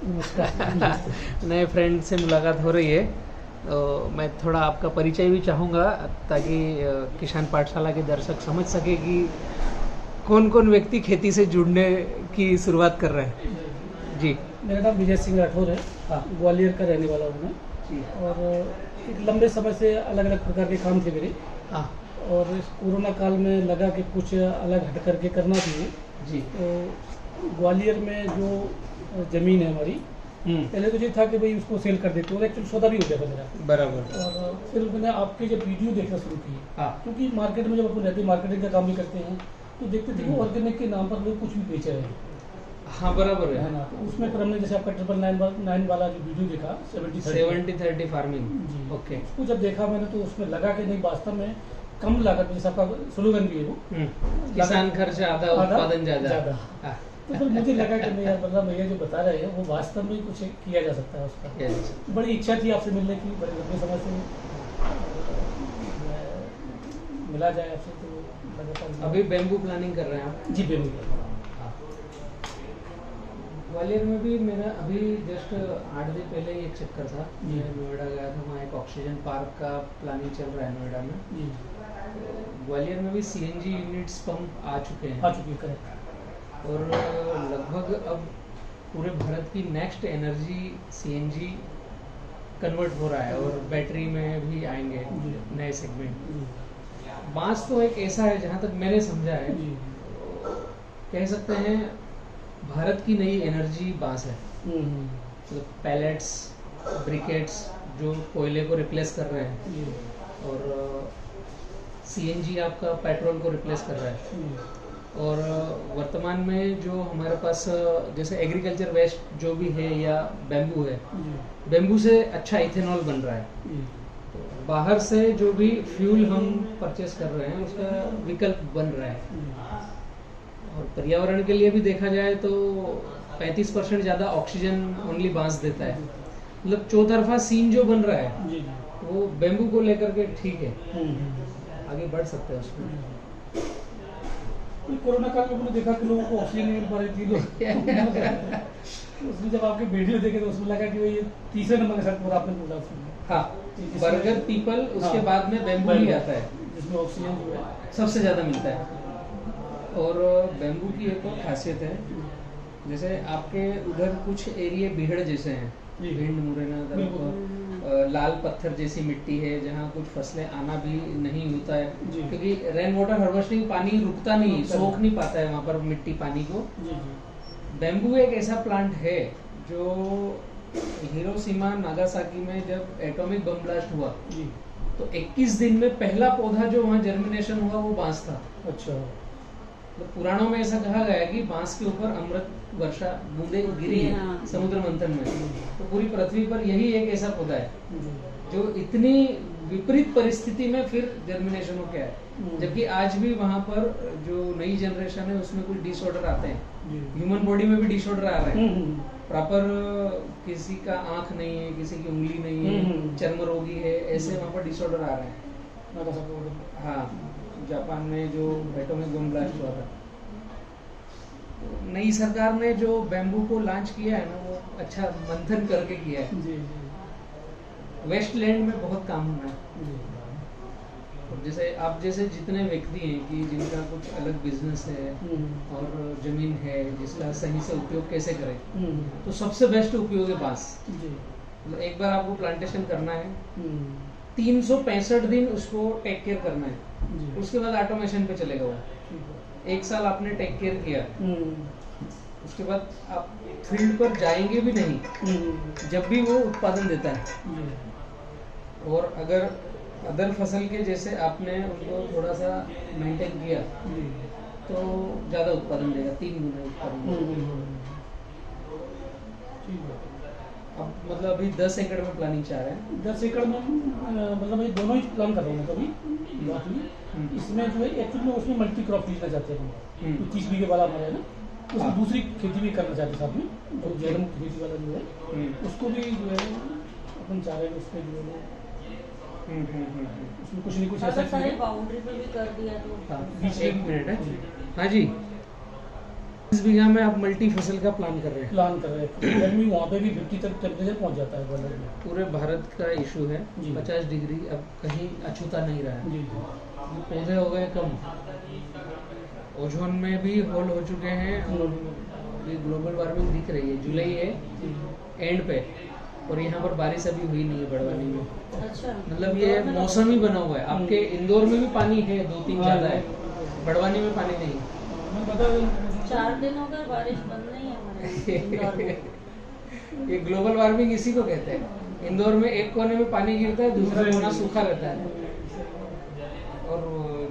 नमस्कार। नए फ्रेंड से मुलाकात हो रही है, तो मैं थोड़ा आपका परिचय भी चाहूँगा ताकि किसान पाठशाला के दर्शक समझ सके कि कौन कौन व्यक्ति खेती से जुड़ने की शुरुआत कर रहे हैं। जी, मेरा नाम विजय सिंह राठौर है। हाँ ग्वालियर का रहने वाला हूँ मैं। जी, और एक लंबे समय से अलग अलग प्रकार के काम थे मेरे, हाँ और इस कोरोना काल में लगा कि कुछ अलग हट करके करना चाहिए। जी, तो ग्वालियर में जो ज़मीन है हमारी, पहले तो ये था कि भाई उसको सेल कर देते, और एक्चुअली सौदा भी हो गया था मेरा। बराबर, और फिर मैंने आपके जब वीडियो देखना शुरू की, हाँ क्योंकि मार्केट में जब अपन रहते हैं, मार्केटिंग का काम भी करते हैं, तो देखते थे कि ऑर्गेनिक के नाम पर लोग कुछ भी बेच रहे हैं, हाँ बराबर है है ना। तो उसमें फिर हमने जैसे आपका 999 वाला जो वीडियो देखा 70-30 फार्मिंग, जी, ओके, उसको जब देखा मैंने तो उसमें लगा कि नहीं, वास्तव में कम लागत में, जैसे आपका स्लोगन भी है वो, किसान खर्च आधा उत्पादन ज़्यादा, हाँ तो फिर मुझे लगा कि नहीं यार, मतलब भैया जो बता रहे हैं वो वास्तव में कुछ किया जा सकता है उसका। yes, बड़ी इच्छा थी आपसे मिलने की, बड़े लंबे समय से मिला जाए आपसे, तो लगातार अभी बेम्बू प्लानिंग कर रहे हैं आप। जी बेबी। ग्वालियर में भी मेरा अभी जस्ट 8 दिन पहले ही एक चक्कर था। जी। मैं नोएडा गया था, वहाँ एक ऑक्सीजन पार्क का प्लानिंग चल रहा है नोएडा में। जी, ग्वालियर में भी सीएनजी यूनिट्स पंप आ चुके आ हैं, चुकी है, करेक्ट। और लगभग अब पूरे भारत की नेक्स्ट एनर्जी सीएनजी कन्वर्ट हो रहा है, और बैटरी में भी आएंगे जी। नए सेगमेंट। जी, बांस तो एक ऐसा है, जहाँ तक मैंने समझा है, जी। कह सकते हैं भारत की नई एनर्जी बांस है। हम्म, मतलब पैलेट्स, ब्रिकेट्स जो कोयले को रिप्लेस कर रहे हैं, जी, और सीएनजी आपका पेट्रोल को रिप्लेस कर रहा है। जी, और वर्तमान में जो हमारे पास जैसे एग्रीकल्चर वेस्ट जो भी है या बेम्बू है, जी, बेम्बू से अच्छा इथेनॉल बन रहा है। जी, तो बाहर से जो भी फ्यूल हम परचेस कर रहे हैं उसका विकल्प बन रहा है। जी। और पर्यावरण के लिए भी देखा जाए तो 35% ज़्यादा ऑक्सीजन ओनली बांस देता है। मतलब चौतरफा सीन जो बन रहा है जी, वो बेम्बू को लेकर के ठीक है, जी। आगे बढ़ सकते हैं उसमें। तो कोरोना काल में हमने देखा कि लोगों को ऑक्सीजन नहीं मिल पा रही थी, लोग उसमें जब आपके वीडियो देखे तो उसमें लगा कि भाई ये तीसरे नंबर के साथ पूरा आपने बोला उसमें, हाँ, बर्गर पीपल, उसके हाँ, बाद में बेम्बू ही आता है, जिसमें ऑक्सीजन जो है। सबसे ज़्यादा मिलता है। और बेम्बू की एक और खासियत है, जैसे आपके उधर कुछ एरिया बीहड़ जैसे हैं, जी। भिंड, मुरैना तरफ लाल पत्थर जैसी मिट्टी है, जहाँ कुछ फसलें आना भी नहीं होता है, जी। क्योंकि रेन वाटर हार्वेस्टिंग पानी रुकता नहीं, सोख नहीं पाता है वहाँ पर मिट्टी पानी को। जी, जी। बेम्बू एक ऐसा प्लांट है जो हिरोशिमा नागासाकी में जब एटॉमिक बम ब्लास्ट हुआ जी। तो 21 दिन में पहला पौधा जो वहाँ जर्मिनेशन हुआ वो बांस था। अच्छा। तो पुराणों में ऐसा कहा गया है कि बांस के ऊपर अमृत वर्षा बूंदें गिरी है हाँ। समुद्र मंथन में। तो पूरी पृथ्वी पर यही एक ऐसा पौधा है जी। जो इतनी विपरीत परिस्थिति में फिर जर्मिनेशन हो गया है, जबकि आज भी वहाँ पर जो नई जनरेशन है उसमें कुछ डिसऑर्डर आते हैं। जी। ह्यूमन बॉडी में भी डिसऑर्डर आ रहे हैं, हम्म, प्रॉपर किसी का आंख नहीं है, किसी की उंगली नहीं है, हम्म। चर्म रोगी है, ऐसे वहाँ पर डिसऑर्डर आ रहे हैं। नागासाकी। हाँ, जापान में जो एटॉमिक बम ब्लास्ट हुआ था। तो नई सरकार ने जो बेम्बू को लॉन्च किया है ना, वो अच्छा मंथन करके किया है। जी, वेस्टलैंड में बहुत काम होना है। जी, और जैसे आप जैसे जितने व्यक्ति हैं कि जिनका कुछ अलग बिजनेस है हम्म, और जमीन है जिसका सही से उपयोग कैसे करें, हम्म, तो सबसे बेस्ट उपयोग है बांस। जी, मतलब एक बार आपको प्लांटेशन करना है, हम्म, 365 दिन उसको टेक केयर करना है, जी, उसके बाद ऑटोमेशन पे चलेगा वो। ठीक है। 1 साल आपने टेक केयर किया, हम्म, उसके बाद आप फील्ड पर जाएंगे भी नहीं, हम्म, जब भी वो उत्पादन देता है। जी, और अगर अदर फसल के जैसे आपने उनको थोड़ा सा मेंटेन किया जी, तो ज़्यादा उत्पादन देगा, 3 गुना उत्पादन देगा। ठीक है। अब मतलब अभी 10 एकड़ में प्लानिंग चाह रहे हैं। 10 एकड़ में मतलब ये दोनों ही प्लान कर रहा हूँ कभी बात हुई। इसमें जो है एक्चुअली में उसमें मल्टी क्रॉप लीजना चाहते हैं हम। तो 30 बीघे वाला हमारा है ना, उसमें हाँ। दूसरी खेती भी करना चाहते हैं साथ में, जो जैलम खेती वाला जो है उसको भी जो है अपन चाह रहे हैं उस पर जो है उसमें कुछ नहीं कुछ ऐसा अगर सारे बाउंड्री पे भी कर दिया तो हाँ, 1 मिनट है। हाँ जी, इस बीघा में आप मल्टी फसल का प्लान कर रहे हैं। प्लान कर रहे हैं। गर्मी वहाँ पे भी 50 तक टेम्परेचर पहुँच जाता है बॉर्डर में। पूरे भारत का इशू है, जी। 50 डिग्री अब कहीं अछूता नहीं रहा है। जी पौधे हो गए कम, ओजोन में भी होल हो चुके हैं और ये ग्लोबल वार्मिंग दिख रही है। जुलाई है एंड पे और यहाँ पर बारिश अभी हुई नहीं है बड़वानी में। अच्छा, मतलब ये मौसम ही बना हुआ है। आपके इंदौर में भी पानी है, 2-3 ज्यादा है, बड़वानी में पानी नहीं। मैं बता रही हूँ। 4 दिन हो गए बारिश बंद नहीं है हमारे इंदौर में। ये ग्लोबल वार्मिंग इसी को कहते हैं। इंदौर में एक कोने में पानी गिरता है, दूसरा कोना सूखा रहता है। और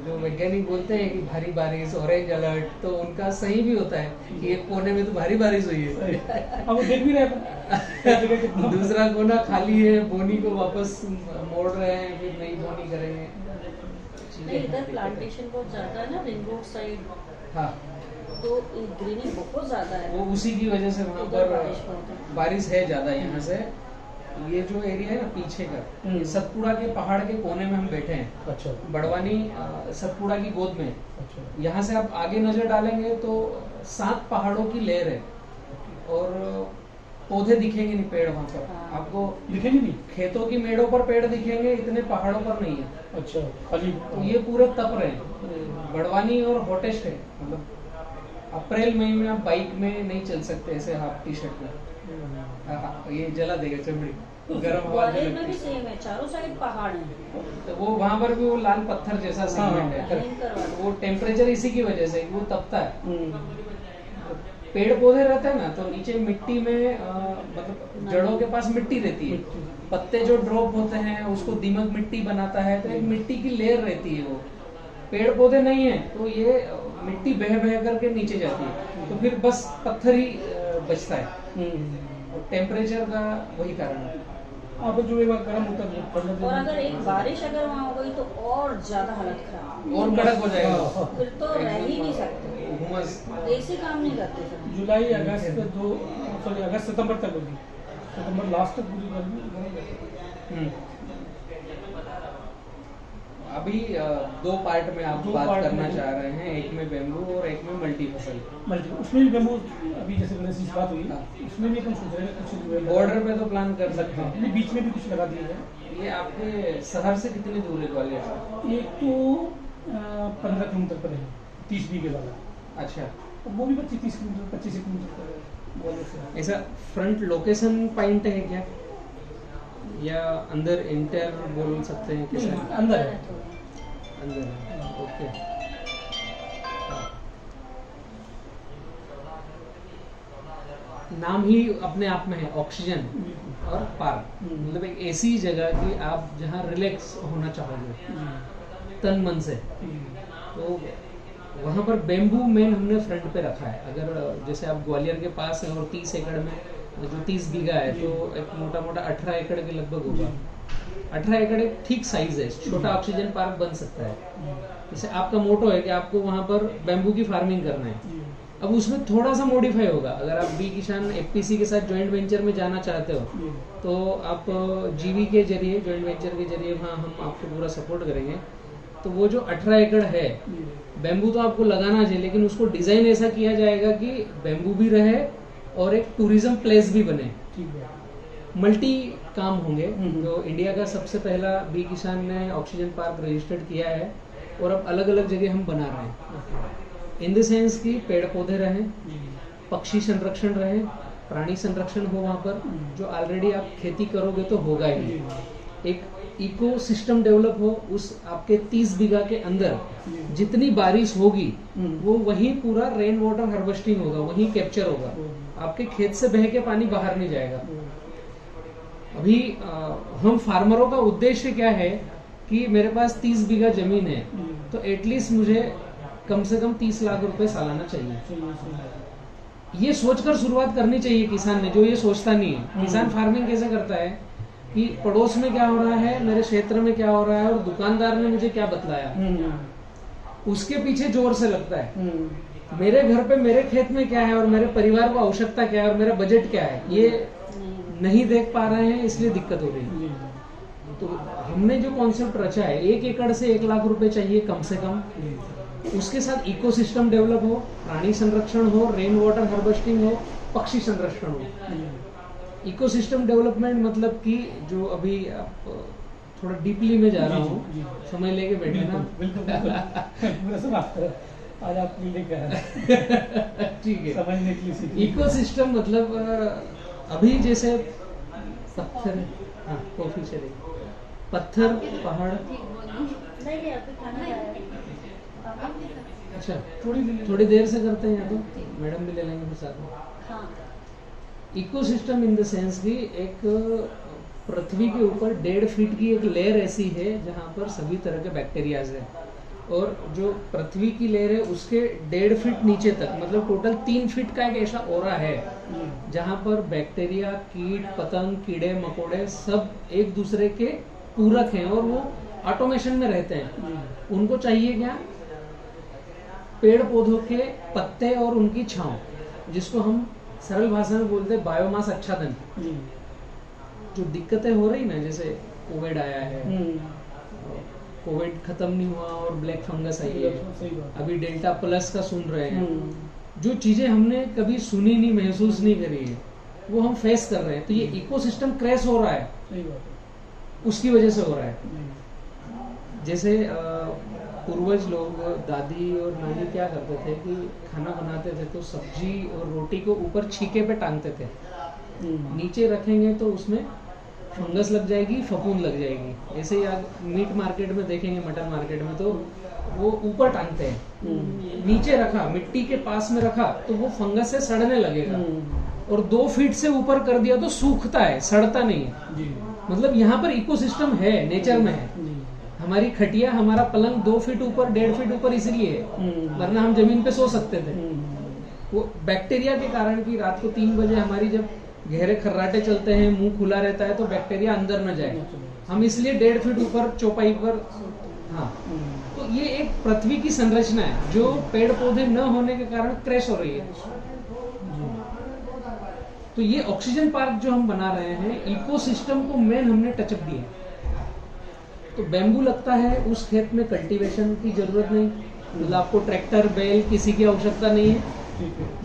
जो वैज्ञानिक बोलते हैं कि भारी बारिश, ऑरेंज अलर्ट, तो उनका सही भी होता है कि एक कोने में तो भारी बारिश हुई है, अब वो देख भी रहे हैं। दूसरा कोना खाली है, बोनी को वापस मोड़ रहे हैं, फिर नई बोनी करेंगे। नहीं, इधर प्लांटेशन बहुत ज्यादा है ना रिंग रोड साइड, हाँ, तो ग्रीनिंग बहुत ज्यादा है। वो उसी की वजह से वहाँ इधर पर बारिश बहुत है। बारिश है ज्यादा। यहाँ से ये जो एरिया है ना पीछे का, ये सतपुड़ा के पहाड़ के कोने में हम बैठे हैं। अच्छा बड़वानी सतपुड़ा की गोद में। अच्छा। यहाँ से आप आगे नजर डालेंगे तो 7 पहाड़ों की लेयर है और पौधे दिखेंगे नहीं, पेड़ वहाँ पर हाँ। आपको दिखेंगे नहीं। खेतों की मेड़ों पर पेड़ दिखेंगे, इतने पहाड़ों पर नहीं है। अच्छा खाली। तो ये पूरे तप रहे हैं। बड़वानी और हॉटेस्ट है, मतलब अप्रैल मई में आप बाइक में नहीं चल सकते ऐसे हाफ टी शर्ट में। ये जला देगा चमड़ी, गर्म हवा ग्वालियर में भी लगती सेम है, चारों साइड पहाड़ है। तो वो वहाँ पर भी वो लाल पत्थर जैसा सीमेंट है। लाइनिंग करवा दो। वो टेम्परेचर इसी की वजह से कि वो तपता है। हम्म। पेड़ पौधे रहते हैं ना तो नीचे मिट्टी में मतलब जड़ों के पास मिट्टी रहती है। पत्ते जो ड्रॉप होते हैं उसको दीमक मिट्टी बनाता है, तो एक मिट्टी की लेयर रहती है। वो पेड़ पौधे नहीं है तो ये मिट्टी बह बह करके नीचे जाती है, तो फिर बस पत्थर ही बचता है। और टेम्परेचर का वही कारण है। आप जो एक बार गर्म होता है और अगर एक बारिश अगर वहाँ हो गई तो और ज्यादा हालत खराब, और कड़क हो जाएगा, फिर तो रह ही नहीं सकते, हुमस। ऐसे काम नहीं करते फिर। जुलाई अगस्त अगस्त सितंबर तक होगी। सितंबर लास्ट तक पूरी गर्मी गर्म रहती है। अभी 2 पार्ट में आप 2 बात पार्ट करना में। चाह रहे हैं, एक में बेम्बू और एक में मल्टी फसल। उसमें भी बेम्बू अभी जैसे गणेश जी से बात हुई, हाँ। उसमें भी अपन सोच रहे हैं कुछ बॉर्डर पे तो प्लान कर सकते हाँ, हैं। नहीं, बीच में भी कुछ लगा दिया जाए। ये आपके शहर से कितनी दूर है ग्वालियर से? एक तो 15 किलोमीटर पर है, 30 बीघे वाला। अच्छा, और वो भी 25 किलोमीटर 25 किलोमीटर पर है ग्वालियर से। ऐसा फ्रंट लोकेशन पॉइंट है क्या, या अंदर इंटर बोल सकते हैं नहीं, कैसे? अंदर है। अंदर है, ओके। नाम ही अपने आप में है ऑक्सीजन और पार्क, मतलब एक ऐसी जगह कि आप जहाँ रिलैक्स होना चाहोगे तन मन से। तो वहाँ पर बेम्बू मेन हमने फ्रंट पे रखा है। अगर जैसे आप ग्वालियर के पास है और 30 एकड़ में जो 30 बीघा है तो एक मोटा मोटा 18 एकड़ के लगभग होगा। 18 एकड़ एक ठीक साइज है, छोटा ऑक्सीजन पार्क बन सकता है। जैसे आपका मोटो है कि आपको वहाँ पर बेम्बू की फार्मिंग करना है, अब उसमें थोड़ा सा मॉडिफाई होगा। अगर आप बी किसान एफपीसी के साथ जॉइंट वेंचर में जाना चाहते हो तो आप जीवी के जरिए, जॉइंट वेंचर के जरिए वहाँ हम आपको पूरा सपोर्ट करेंगे। तो वो जो 18 एकड़ है बेम्बू तो आपको लगाना चाहिए, लेकिन उसको डिजाइन ऐसा किया जाएगा कि बेम्बू भी रहे और एक टूरिज्म प्लेस भी बने। ठीक है। मल्टी काम होंगे। जो इंडिया का सबसे पहला बी किसान ने ऑक्सीजन पार्क रजिस्टर्ड किया है और अब अलग अलग जगह हम बना रहे हैं। इन द सेंस कि पेड़ पौधे रहें, पक्षी संरक्षण रहे, प्राणी संरक्षण हो वहाँ पर। जो ऑलरेडी आप खेती करोगे तो होगा ही, एक इको सिस्टम डेवलप हो। उस आपके 30 बीघा के अंदर जितनी बारिश होगी वो वहीं पूरा रेन वाटर हार्वेस्टिंग होगा, वहीं कैप्चर होगा। आपके खेत से बह के पानी बाहर नहीं जाएगा। अभी हम फार्मरों का उद्देश्य क्या है कि मेरे पास 30 बीघा जमीन है तो एटलीस्ट मुझे कम से कम 30 लाख रुपए सालाना चाहिए। ये सोचकर शुरुआत करनी चाहिए किसान ने, जो ये सोचता नहीं है। किसान फार्मिंग कैसे करता है कि पड़ोस में क्या हो रहा है, मेरे क्षेत्र में क्या हो रहा है और दुकानदार ने मुझे क्या बतलाया, उसके पीछे जोर से लगता है। मेरे घर पे मेरे खेत में क्या है और मेरे परिवार को आवश्यकता क्या है और मेरा बजट क्या है, ये नहीं देख पा रहे हैं, इसलिए दिक्कत हो रही है। तो हमने जो कॉन्सेप्ट रचा है, 1 एकड़ से 1 लाख रुपए चाहिए कम से कम, उसके साथ इकोसिस्टम डेवलप हो, प्राणी संरक्षण हो, रेन वाटर हार्वेस्टिंग हो, पक्षी संरक्षण हो। इकोसिस्टम डेवलपमेंट मतलब कि जो अभी आप थोड़ा डीपली में जा रहा जी, हूँ, जी। समय लेके बैठे ना। बिल्कुल पूरा सब आपका आज आपके लिए क्या है ठीक है। समझने के लिए सीखने इकोसिस्टम मतलब अभी जैसे पत्थर, हाँ कॉफी चलेगी, पत्थर पहाड़, नहीं अभी खाना खाया। अच्छा थोड़ी थोड़ी देर से करते हैं यहाँ तो मैडम भी ले लेंगे फिर साथ में। हाँ इकोसिस्टम इन द सेंस कि एक पृथ्वी के ऊपर 1.5 फीट की एक लेयर ऐसी है जहाँ पर सभी तरह के बैक्टीरियाज है, और जो पृथ्वी की लेयर है उसके 1.5 फीट नीचे तक मतलब टोटल 3 फीट का एक ऐसा ओरा है जहाँ पर बैक्टीरिया, कीट पतंग, कीड़े मकोड़े सब एक दूसरे के पूरक हैं और वो ऑटोमेशन में रहते हैं। उनको चाहिए क्या? पेड़ पौधों के पत्ते और उनकी छांव, जिसको हम सरल भाषा में बोलते हैं बायोमास आच्छादन। जो दिक्कतें हो रही ना, जैसे कोविड आया है, कोविड खत्म नहीं हुआ और ब्लैक फंगस आई है, सही बात। अभी डेल्टा प्लस का सुन रहे हैं, जो चीजें हमने कभी सुनी नहीं, महसूस नहीं करी है, वो हम फेस कर रहे हैं। तो ये इकोसिस्टम क्रैश हो रहा है, सही बात है। उसकी वजह से हो रहा है। जैसे पूर्वज लोग, दादी और नानी क्या करते थे कि खाना बनाते थे तो सब्जी और रोटी को ऊपर छीके पे टांगते थे, नीचे रखेंगे तो उसमें फंगस लग जाएगी, फफूंद लग जाएगी। ऐसे ही आप मीट मार्केट में देखेंगे, मटन मार्केट में, तो वो ऊपर टांगते हैं। नीचे रखा, मिट्टी के पास में रखा तो वो फंगस से सड़ने लगेगा, और 2 फीट से ऊपर कर दिया तो सूखता है, सड़ता नहीं है। मतलब यहाँ पर इकोसिस्टम है, नेचर में है। हमारी खटिया, हमारा पलंग 2 फीट ऊपर, 1.5 फीट ऊपर इसलिए है, वरना हम जमीन पे सो सकते थे। वो बैक्टीरिया के कारण कि रात को 3 बजे हमारी जब गहरे खर्राटे चलते हैं, मुंह खुला रहता है, तो बैक्टीरिया अंदर न जाए, हम इसलिए 1.5 फीट ऊपर चौपाई पर। हाँ, तो ये एक पृथ्वी की संरचना है जो पेड़ पौधे न होने के कारण क्रैश हो रही है। तो ये ऑक्सीजन पार्क जो हम बना रहे हैं, इकोसिस्टम को मेन हमने टचअप दिया। तो बैम्बू लगता है, उस खेत में कल्टीवेशन की जरूरत नहीं, मतलब आपको ट्रैक्टर, बैल किसी की आवश्यकता नहीं है।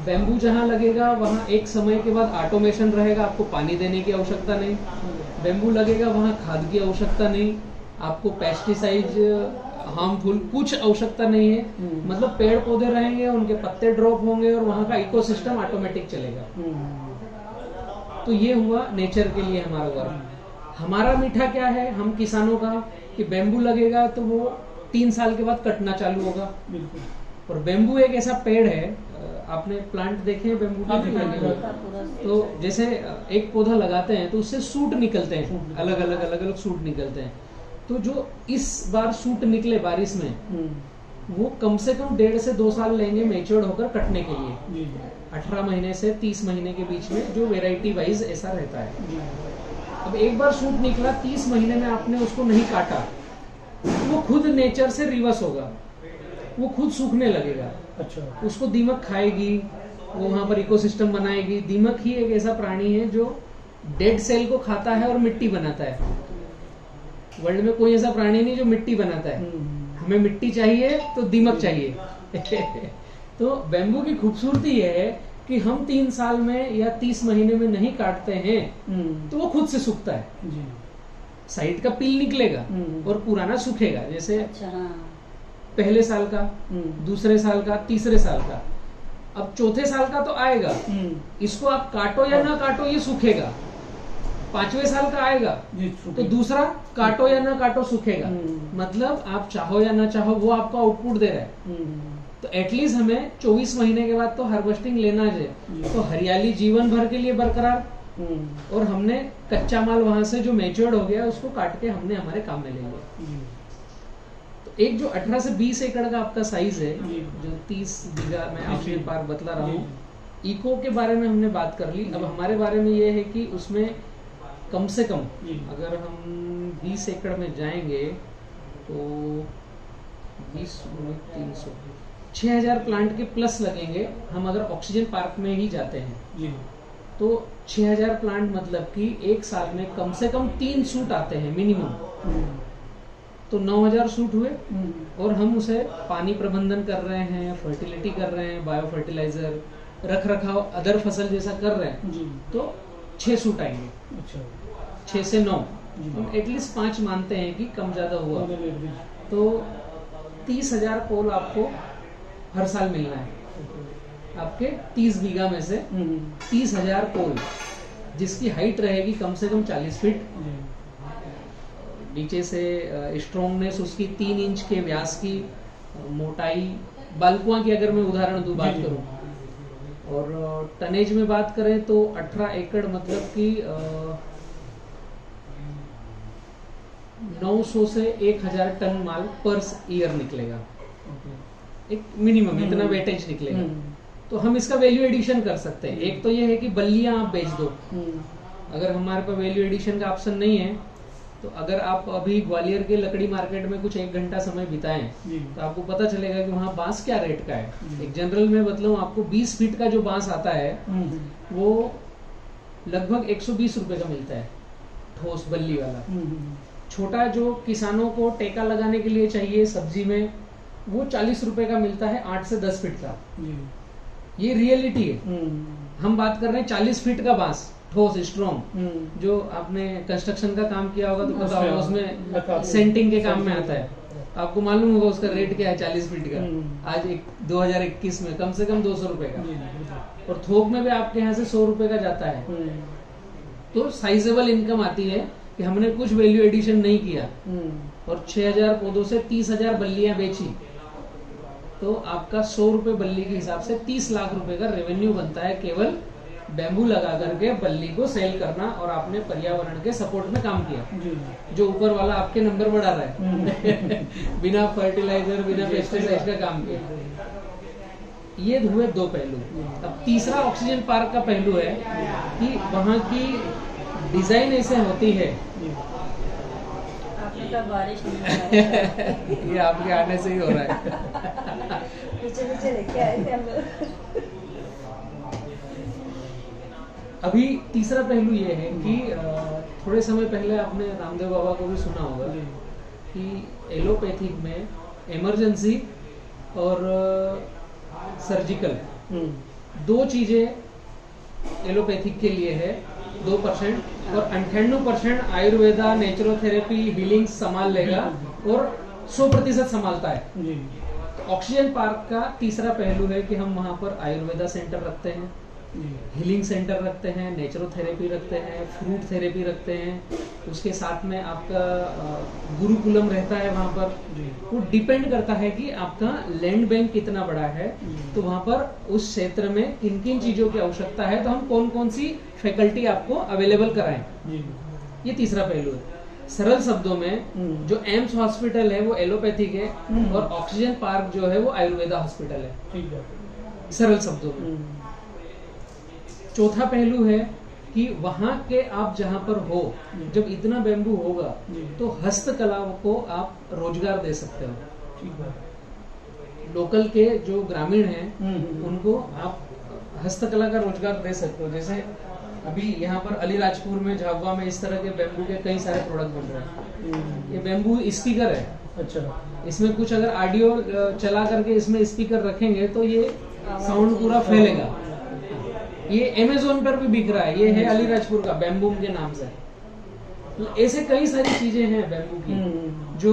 बैम्बू जहाँ लगेगा वहाँ एक समय के बाद ऑटोमेशन रहेगा, आपको पानी देने की आवश्यकता नहीं। बैम्बू लगेगा वहाँ खाद की आवश्यकता नहीं, आपको पेस्टिसाइड, हार्मफुल कुछ आवश्यकता नहीं है। मतलब पेड़ पौधे रहेंगे, उनके पत्ते ड्रॉप होंगे और वहाँ का इकोसिस्टम ऑटोमेटिक चलेगा। तो ये हुआ नेचर के लिए हमारा वर्क। हमारा मीठा क्या है, हम किसानों का, कि बैम्बू लगेगा तो वो 3 साल के बाद कटना चालू होगा। और बैम्बू एक ऐसा पेड़ है, आपने प्लांट देखे हैं बैम्बू के? तो जैसे एक पौधा लगाते हैं तो उससे सूट निकलते हैं, अलग अलग सूट निकलते हैं। तो जो इस बार सूट निकले बारिश में, वो कम से कम 1.5 से 2 साल लेंगे मैच्योर होकर कटने के लिए। 18 महीने से 30 महीने के बीच में जो वेराइटी वाइज ऐसा रहता है। अब एक बार सूट निकला, 30 महीने में आपने उसको नहीं काटा, वो खुद नेचर से रिवर्स होगा, वो खुद सूखने लगेगा। अच्छा। उसको दीमक खाएगी, वो वहां पर इकोसिस्टम बनाएगी। दीमक ही एक ऐसा प्राणी है जो डेड सेल को खाता है और मिट्टी बनाता है। वर्ल्ड में कोई ऐसा प्राणी नहीं जो मिट्टी बनाता है। हमें मिट्टी चाहिए तो दीमक चाहिए। तो बैम्बू की खूबसूरती ये है कि हम 3 साल में या 30 महीने में नहीं काटते हैं तो वो खुद से सूखता है। साइड का पील निकलेगा और पुराना सूखेगा। जैसे पहले साल का, दूसरे साल का, तीसरे साल का, अब चौथे साल का तो आएगा। इसको आप काटो या ना काटो ये सूखेगा। 5वें साल का आएगा तो दूसरा काटो या ना काटो सूखेगा। मतलब आप चाहो या ना चाहो वो आपको आउटपुट दे रहा है। तो एटलीस्ट हमें 24 महीने के बाद तो हार्वेस्टिंग लेना चाहिए। तो हरियाली जीवन भर के लिए बरकरार, और हमने कच्चा माल वहां से जो मैच्योर्ड हो गया उसको काट के हमने हमारे काम में ले लिया। तो एक जो 18 से 20 एकड़ का आपका साइज है, जो 30 बीघा मैं ऑक्सीजन पार्क बतला रहा हूँ, इको के बारे में हमने बात कर ली। अब हमारे बारे में ये है कि उसमें कम से कम अगर हम 20 एकड़ में जाएंगे तो 20 × 300 6000 प्लांट के प्लस लगेंगे। हम अगर ऑक्सीजन पार्क में ही जाते हैं तो 6000 प्लांट मतलब कि एक साल में कम से कम 3 सूट आते हैं मिनिमम। तो 9,000 सूट हुए, और हम उसे पानी प्रबंधन कर रहे हैं, फर्टिलिटी कर रहे हैं, बायो फर्टिलाइजर, रख रखाव अदर फसल जैसा कर रहे हैं, जी। तो 6 सूट आएंगे, अच्छा 6 से 9, जी। हम एटलीस्ट 5 मानते हैं कि कम ज़्यादा हुआ, ऑन एन एवरेज। तो 30,000 पोल आपको हर साल मिलना है। आपके 30 बीघा में से 30,000 पोल, जिसकी हाइट रहेगी कम से कम 40 फीट, जी। नीचे से स्ट्रॉन्गनेस उसकी 3 इंच के व्यास की, मोटाई बालकुआ की अगर मैं उदाहरण दूं बात जी, जी। करूं, और टनेज में बात करें तो 18 एकड़ मतलब कि 900 से 1,000 टन माल पर ईयर निकलेगा, एक मिनिमम इतना वेटेज निकलेगा। तो हम इसका वैल्यू एडिशन कर सकते हैं। एक तो ये है कि बल्लियां आप बेच दो, अगर हमारे पास वैल्यू एडिशन का ऑप्शन नहीं है, तो अगर आप अभी ग्वालियर के लकड़ी मार्केट में कुछ 1 घंटा समय बिताएं, तो आपको पता चलेगा कि वहाँ बांस क्या रेट का है। एक जनरल में मतलब आपको 20 फीट का जो बांस आता है वो लगभग 120 रुपए का मिलता है, ठोस बल्ली वाला। छोटा जो किसानों को टेका लगाने के लिए चाहिए सब्जी में, वो 40 रुपए का मिलता है, 8 से 10 फीट का। ये रियलिटी है। हम बात कर रहे हैं 40 फीट का बांस, ठोस स्ट्रॉन्ग, जो आपने कंस्ट्रक्शन का काम किया होगा तो पता होगा, उसमें सेंटिंग के काम में आता है। आपको मालूम होगा उसका रेट क्या है 40 फीट का, आज 2021 में कम से कम 200 रुपए का, और थोक में भी आपके यहाँ से 100 रुपए का जाता है। तो साइजेबल इनकम आती है कि हमने कुछ वैल्यू एडिशन नहीं किया, और 6,000 पौधों से 30,000 बल्लियां बेची, तो आपका 100 रुपए बल्ली के हिसाब से 30 लाख रुपए का रेवेन्यू बनता है, केवल बैम्बू लगा करके बल्ली को सेल करना, और आपने पर्यावरण के सपोर्ट में काम किया, जो ऊपर वाला आपके नंबर बढ़ा रहा है बिना फर्टिलाइजर, बिना पेस्टिसाइड का काम किया। ये हुए 2 पहलू। अब तीसरा ऑक्सीजन पार्क का पहलू है कि वहाँ की डिजाइन ऐसे होती है आपने कहा बारिश नहीं हो रहा है। ये आपके आने से ही हो रहा है पीछे पीछे लेके आए थे हम लोग। अभी तीसरा पहलू ये है कि थोड़े समय पहले आपने रामदेव बाबा को भी सुना होगा कि एलोपैथिक में इमरजेंसी और सर्जिकल 2 चीजें एलोपैथिक के लिए है, 2%, और 98% आयुर्वेदा, नेचुरोथेरेपी, हीलिंग संभाल लेगा, और 100% संभालता है। तो ऑक्सीजन पार्क का तीसरा पहलू है कि हम वहाँ पर आयुर्वेदा सेंटर रखते हैं, हीलिंग सेंटर रखते हैं, नेचुरोथेरेपी रखते हैं, फ्रूट थेरेपी रखते हैं, उसके साथ में आपका गुरुकुलम रहता है वहाँ पर। वो डिपेंड करता है कि आपका लैंड बैंक कितना बड़ा है, तो वहाँ पर उस क्षेत्र में किन किन चीजों की आवश्यकता है, तो हम कौन कौन सी फैकल्टी आपको अवेलेबल कराएं। ये तीसरा पहलू है। सरल शब्दों में जो एम्स हॉस्पिटल है वो एलोपैथिक है, और ऑक्सीजन पार्क जो है वो आयुर्वेदा हॉस्पिटल है, सरल शब्दों में। चौथा पहलू है कि वहां के आप जहां पर हो, जब इतना बैम्बू होगा तो हस्तकला को आप रोजगार दे सकते हो। लोकल के जो ग्रामीण हैं उनको आप हस्तकला का रोजगार दे सकते हो। जैसे अभी यहाँ पर अलीराजपुर में, झाबुआ में इस तरह के बैम्बू के कई सारे प्रोडक्ट बन रहे हैं। ये बैम्बू स्पीकर है, अच्छा, इसमें कुछ अगर ऑडियो चला करके इसमें स्पीकर रखेंगे तो ये साउंड पूरा फैलेगा। ये अमेज़न पर भी बिक रहा है, ये है अलीराजपुर का, बैम्बूम के नाम से। तो ऐसे कई सारी चीजें हैं बैम्बू की जो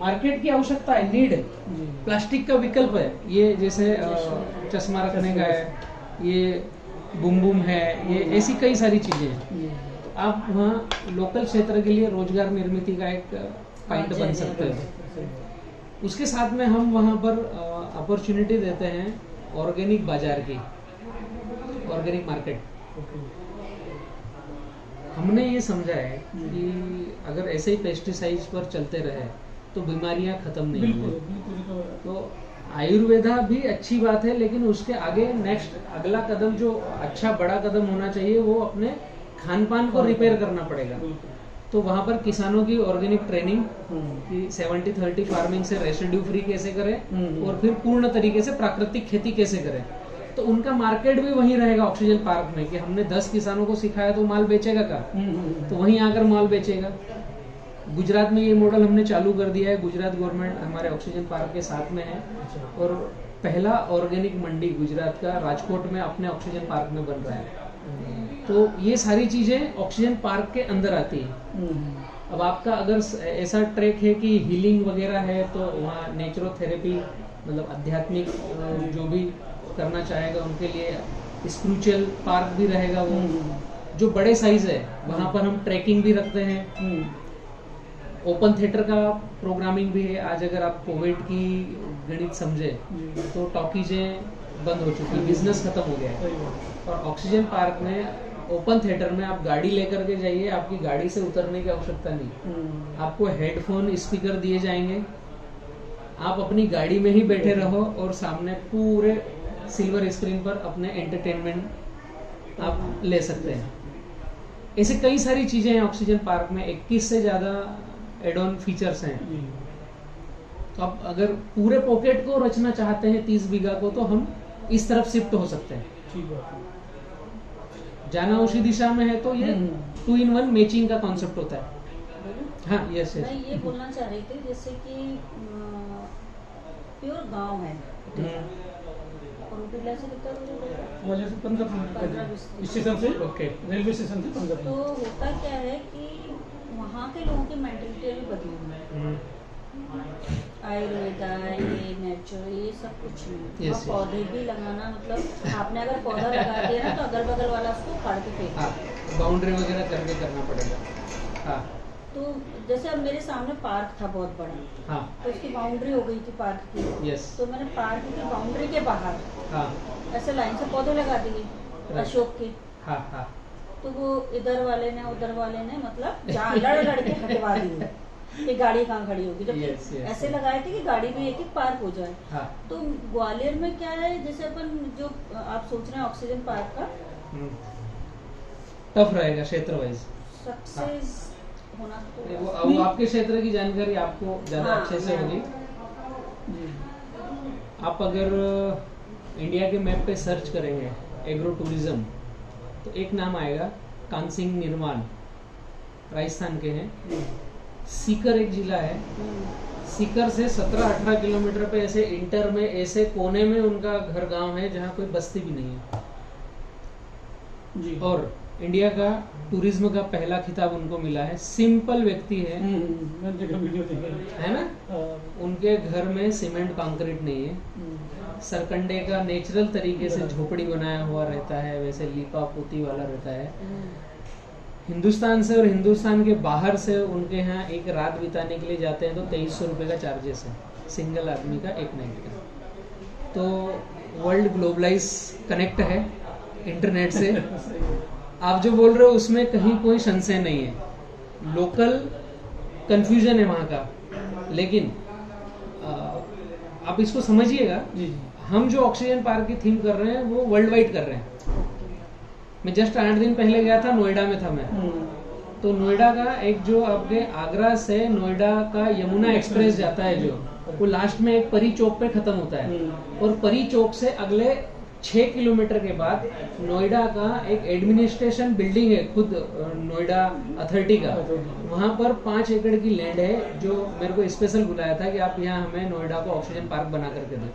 मार्केट की आवश्यकता है, नीड है। प्लास्टिक का विकल्प है, ये जैसे चश्मा रखने का है, ये बुम बुम है, ये ऐसी कई सारी चीजें हैं। तो आप वहाँ लोकल क्षेत्र के लिए रोजगार निर्मित का एक पॉइंट बन सकते हैं। उसके साथ में हम वहाँ पर अपॉर्चुनिटी देते हैं ऑर्गेनिक बाजार की, ऑर्गेनिक मार्केट। हमने ये समझा है कि अगर ऐसे ही पेस्टिसाइड्स पर चलते रहे तो बीमारियां खत्म नहीं होंगी। तो आयुर्वेदा भी अच्छी बात है, लेकिन उसके आगे नेक्स्ट अगला कदम जो अच्छा बड़ा कदम होना चाहिए वो अपने खान पान को रिपेयर करना पड़ेगा। तो वहाँ पर किसानों की ऑर्गेनिक ट्रेनिंग कि 70-30 फार्मिंग से रेसिड्यू फ्री कैसे करें और फिर पूर्ण तरीके से प्राकृतिक खेती कैसे करें। तो उनका मार्केट भी वहीं रहेगा ऑक्सीजन पार्क में कि हमने 10 किसानों को सिखाया तो माल बेचेगा का, तो वहीं आकर माल बेचेगा। गुजरात में ये मॉडल हमने चालू कर दिया है। गुजरात गवर्नमेंट हमारे ऑक्सीजन पार्क के साथ में है अच्छा। और पहला ऑर्गेनिक मंडी गुजरात का राजकोट में अपने ऑक्सीजन पार्क में बन रहा है। तो ये सारी चीजें ऑक्सीजन पार्क के अंदर आती हैं। अब आपका अगर ऐसा ट्रैक है कि हीलिंग वगैरह है तो वहाँ नेचुरोथेरेपी मतलब आध्यात्मिक जो भी करना चाहेगा उनके लिए स्पिरिचुअल पार्क भी रहेगा। वो जो बड़े साइज है वहाँ पर हम ट्रैकिंग भी रखते हैं। ओपन थिएटर का प्रोग्रामिंग भी है। आज अगर आप कोविड की गणित समझे तो टॉकीजें बंद हो चुकी, बिजनेस खत्म हो गया है। और ऑक्सीजन पार्क में ओपन थिएटर में आप गाड़ी लेकर के जाइए, आपकी गाड़ी से उतरने की आवश्यकता नहीं। आपको हेडफोन स्पीकर दिए जाएंगे, आप अपनी गाड़ी में ही बैठे रहो और सामने पूरे सिल्वर स्क्रीन पर अपने एंटरटेनमेंट आप ले सकते हैं। ऐसे कई सारी चीजें हैं ऑक्सीजन पार्क में, 21 से ज्यादा एड ऑन फीचर्स हैं। तो आप अगर पूरे पॉकेट को रचना चाहते हैं 30 बीघा को तो हम इस तरफ शिफ्ट हो सकते हैं। ठीक है। जाना उसी दिशा में है तो ये 2 in 1 मैचिंग का कॉन्सेप्ट होता है। हाँ यस मैं ये बोलना चाह रही थी जैसे कि प्योर गांव है और उपला से कितना दूर है? वजह से 15 किलोमीटर स्टेशन से, ओके, रेलवे स्टेशन से 15 तो होता क्या है कि वहाँ के लोगों की मेंटलिटी भी बदली हुई है। आयुर्वेदा ये नेचुरल ये सब कुछ नहीं। और पौधे भी लगाना मतलब आपने अगर पौधा लगा दिया ना तो अगल बगल वाला उसको उखाड़ के फेंक दे। बाउंड्री वगैरह करके करना पड़ेगा। हाँ तो जैसे अब मेरे सामने पार्क था बहुत बड़ा, हाँ तो उसकी बाउंड्री हो गई थी पार्क की। यस तो मैंने पार्क की बाउंड्री के बाहर हाँ ऐसे लाइन से पौधे लगा दिए अशोक के। हाँ हाँ तो वो इधर वाले ने उधर वाले ने मतलब जहाँ लड़ के हटवा दिए कि गाड़ी कहाँ खड़ी होगी। जब Yes, yes, ऐसे yes. लगाए थे कि गाड़ी में एक एक पार्क हो जाए। हाँ तो ग्वालियर में क्या है जैसे अपन जो आप सोच रहे हैं ऑक्सीजन पार्क का टफ रहेगा क्षेत्र वाइज। सक्सेस होना तो वो आपके क्षेत्र की जानकारी आपको ज्यादा हाँ, अच्छे से हाँ। होगी। आप अगर इंडिया के मैप पे सर्च करेंगे एग्रो टूरिज्म तो एक नाम आएगा कानसिंग निर्माण, राजस्थान के हैं। सीकर एक जिला है, सीकर से 17-18 किलोमीटर पे ऐसे इंटर में ऐसे कोने में उनका घर गांव है जहाँ कोई बस्ती भी नहीं है जी। और इंडिया का टूरिज्म का पहला खिताब उनको मिला है। सिंपल व्यक्ति है, मैंने देखा वीडियो देखा है ना। उनके घर में सीमेंट कंक्रीट नहीं है, सरकंडे का नेचुरल तरीके से झोपड़ी बनाया हुआ रहता है, वैसे लीपा पोती वाला रहता है। हिंदुस्तान से और हिंदुस्तान के बाहर से उनके यहाँ एक रात बिताने के लिए जाते हैं तो 2300 रुपये का चार्जेस है सिंगल आदमी का एक नाइट का। तो वर्ल्ड ग्लोबलाइज कनेक्ट है इंटरनेट से। आप जो बोल रहे हो उसमें कहीं कोई संशय नहीं है। लोकल कंफ्यूजन है वहाँ का, लेकिन आप इसको समझिएगा। हम जो ऑक्सीजन पार्क की थीम कर रहे हैं वो वर्ल्ड वाइड कर रहे हैं। मैं जस्ट 8 दिन पहले गया था, नोएडा में था मैं। तो नोएडा का एक जो आपके आगरा से नोएडा का यमुना एक्सप्रेस जाता है जो, वो लास्ट में एक परी चौक पे खत्म होता है और परी चौक से अगले 6 किलोमीटर के बाद नोएडा का एक एडमिनिस्ट्रेशन बिल्डिंग है खुद नोएडा अथॉरिटी का। वहाँ पर 5 एकड़ की लैंड है जो मेरे को स्पेशल बुलाया था कि आप यहाँ हमें नोएडा को ऑक्सीजन पार्क बना करके दें।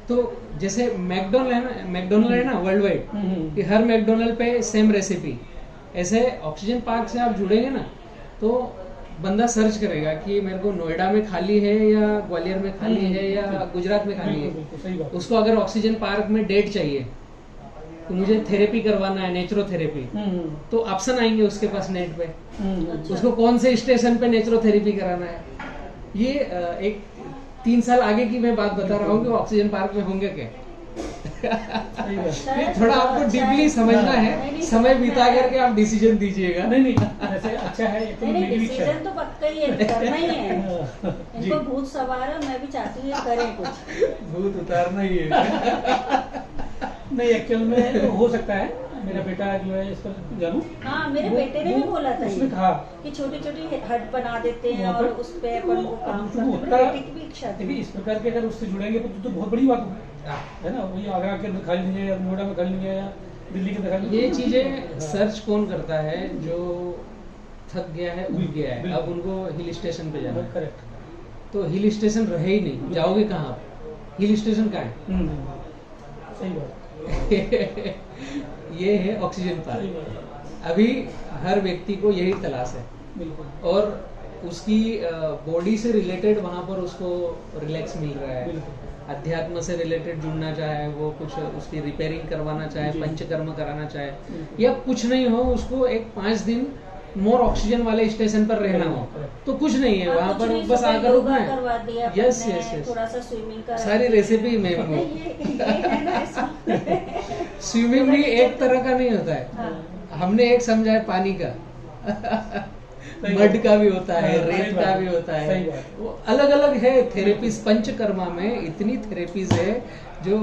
तो जैसे मैकडोनल्ड है ना वर्ल्ड वाइड कि हर मैकडोनल्ड पे सेम रेसिपी, ऐसे ऑक्सीजन पार्क से आप जुड़ेंगे ना तो बंदा सर्च करेगा कि मेरे को नोएडा में खाली है या ग्वालियर में खाली है या गुजरात में खाली है। उसको अगर ऑक्सीजन पार्क में डेट चाहिए तो मुझे थेरेपी करवाना है, नेचुरोथेरेपी, तो ऑप्शन आएंगे उसके पास नेट पे। उसको कौन से स्टेशन पे नेचुरोथेरेपी कराना है। ये एक 3 साल आगे की मैं बात बता रहा हूँ कि ऑक्सीजन पार्क में होंगे क्या। थोड़ा आपको डीपली समझना है, समय बिता करके आप डिसीजन दीजिएगा। नहीं वैसे अच्छा है। नहीं डिसीजन तो पक्का ही है, करना ही है। इनको भूत सवार है, मैं भी चाहती हूँ ये करें कुछ। भूत उतारना ही है। नहीं एक्चुअल में हो सकता है। मेरा बेटा जो है इस पर जानू, हाँ मेरे बेटे ने भी बोला था उसने कहा कि छोटी छोटी हट बना देते हैं और उस पे अपन वो काम करते हैं। उतना बेटे की भी इच्छा थी। इस प्रकार के अगर उससे जुड़ेंगे तो बहुत बड़ी बात है ना। वही आगरा के अंदर खाली नहीं है या नोएडा में खाली नहीं है या दिल्ली के अंदर खाली। ये चीजें सर्च कौन करता है? जो थक गया है, उब गया है, अब उनको हिल स्टेशन पे जाना है, करेक्ट। तो हिल स्टेशन रहे ही नहीं, जाओगे कहाँ आप? हिल स्टेशन कहाँ है? सही बात। ये है ऑक्सीजन सही पार्क। बात। अभी हर व्यक्ति को यही तलाश है, बिल्कुल और उसकी बॉडी से रिलेटेड वहाँ पर उसको रिलैक्स मिल रहा है, बिल्कुल। अध्यात्म से रिलेटेड जुड़ना चाहे, वो कुछ उसकी रिपेयरिंग करवाना चाहे, जी। पंचकर्म कराना चाहे, बिल्कुल। या कुछ नहीं हो, उसको एक 5 दिन मोर ऑक्सीजन वाले स्टेशन पर रहना हो, तो कुछ नहीं है वहाँ पर, बस आकर रुकना करवा दिया है। यस आपने, यस यस, थोड़ा सा स्विमिंग का सारी रेसिपी में वो ये है ना इसमें। स्विमिंग भी एक तरह का नहीं होता है, हाँ। हमने एक समझा है पानी का, मड का भी होता है, हाँ, रेत सही का बात भी है, होता है, सही बात। वो अलग अलग है थेरेपीज। पंचकर्मा में इतनी थेरेपीज है जो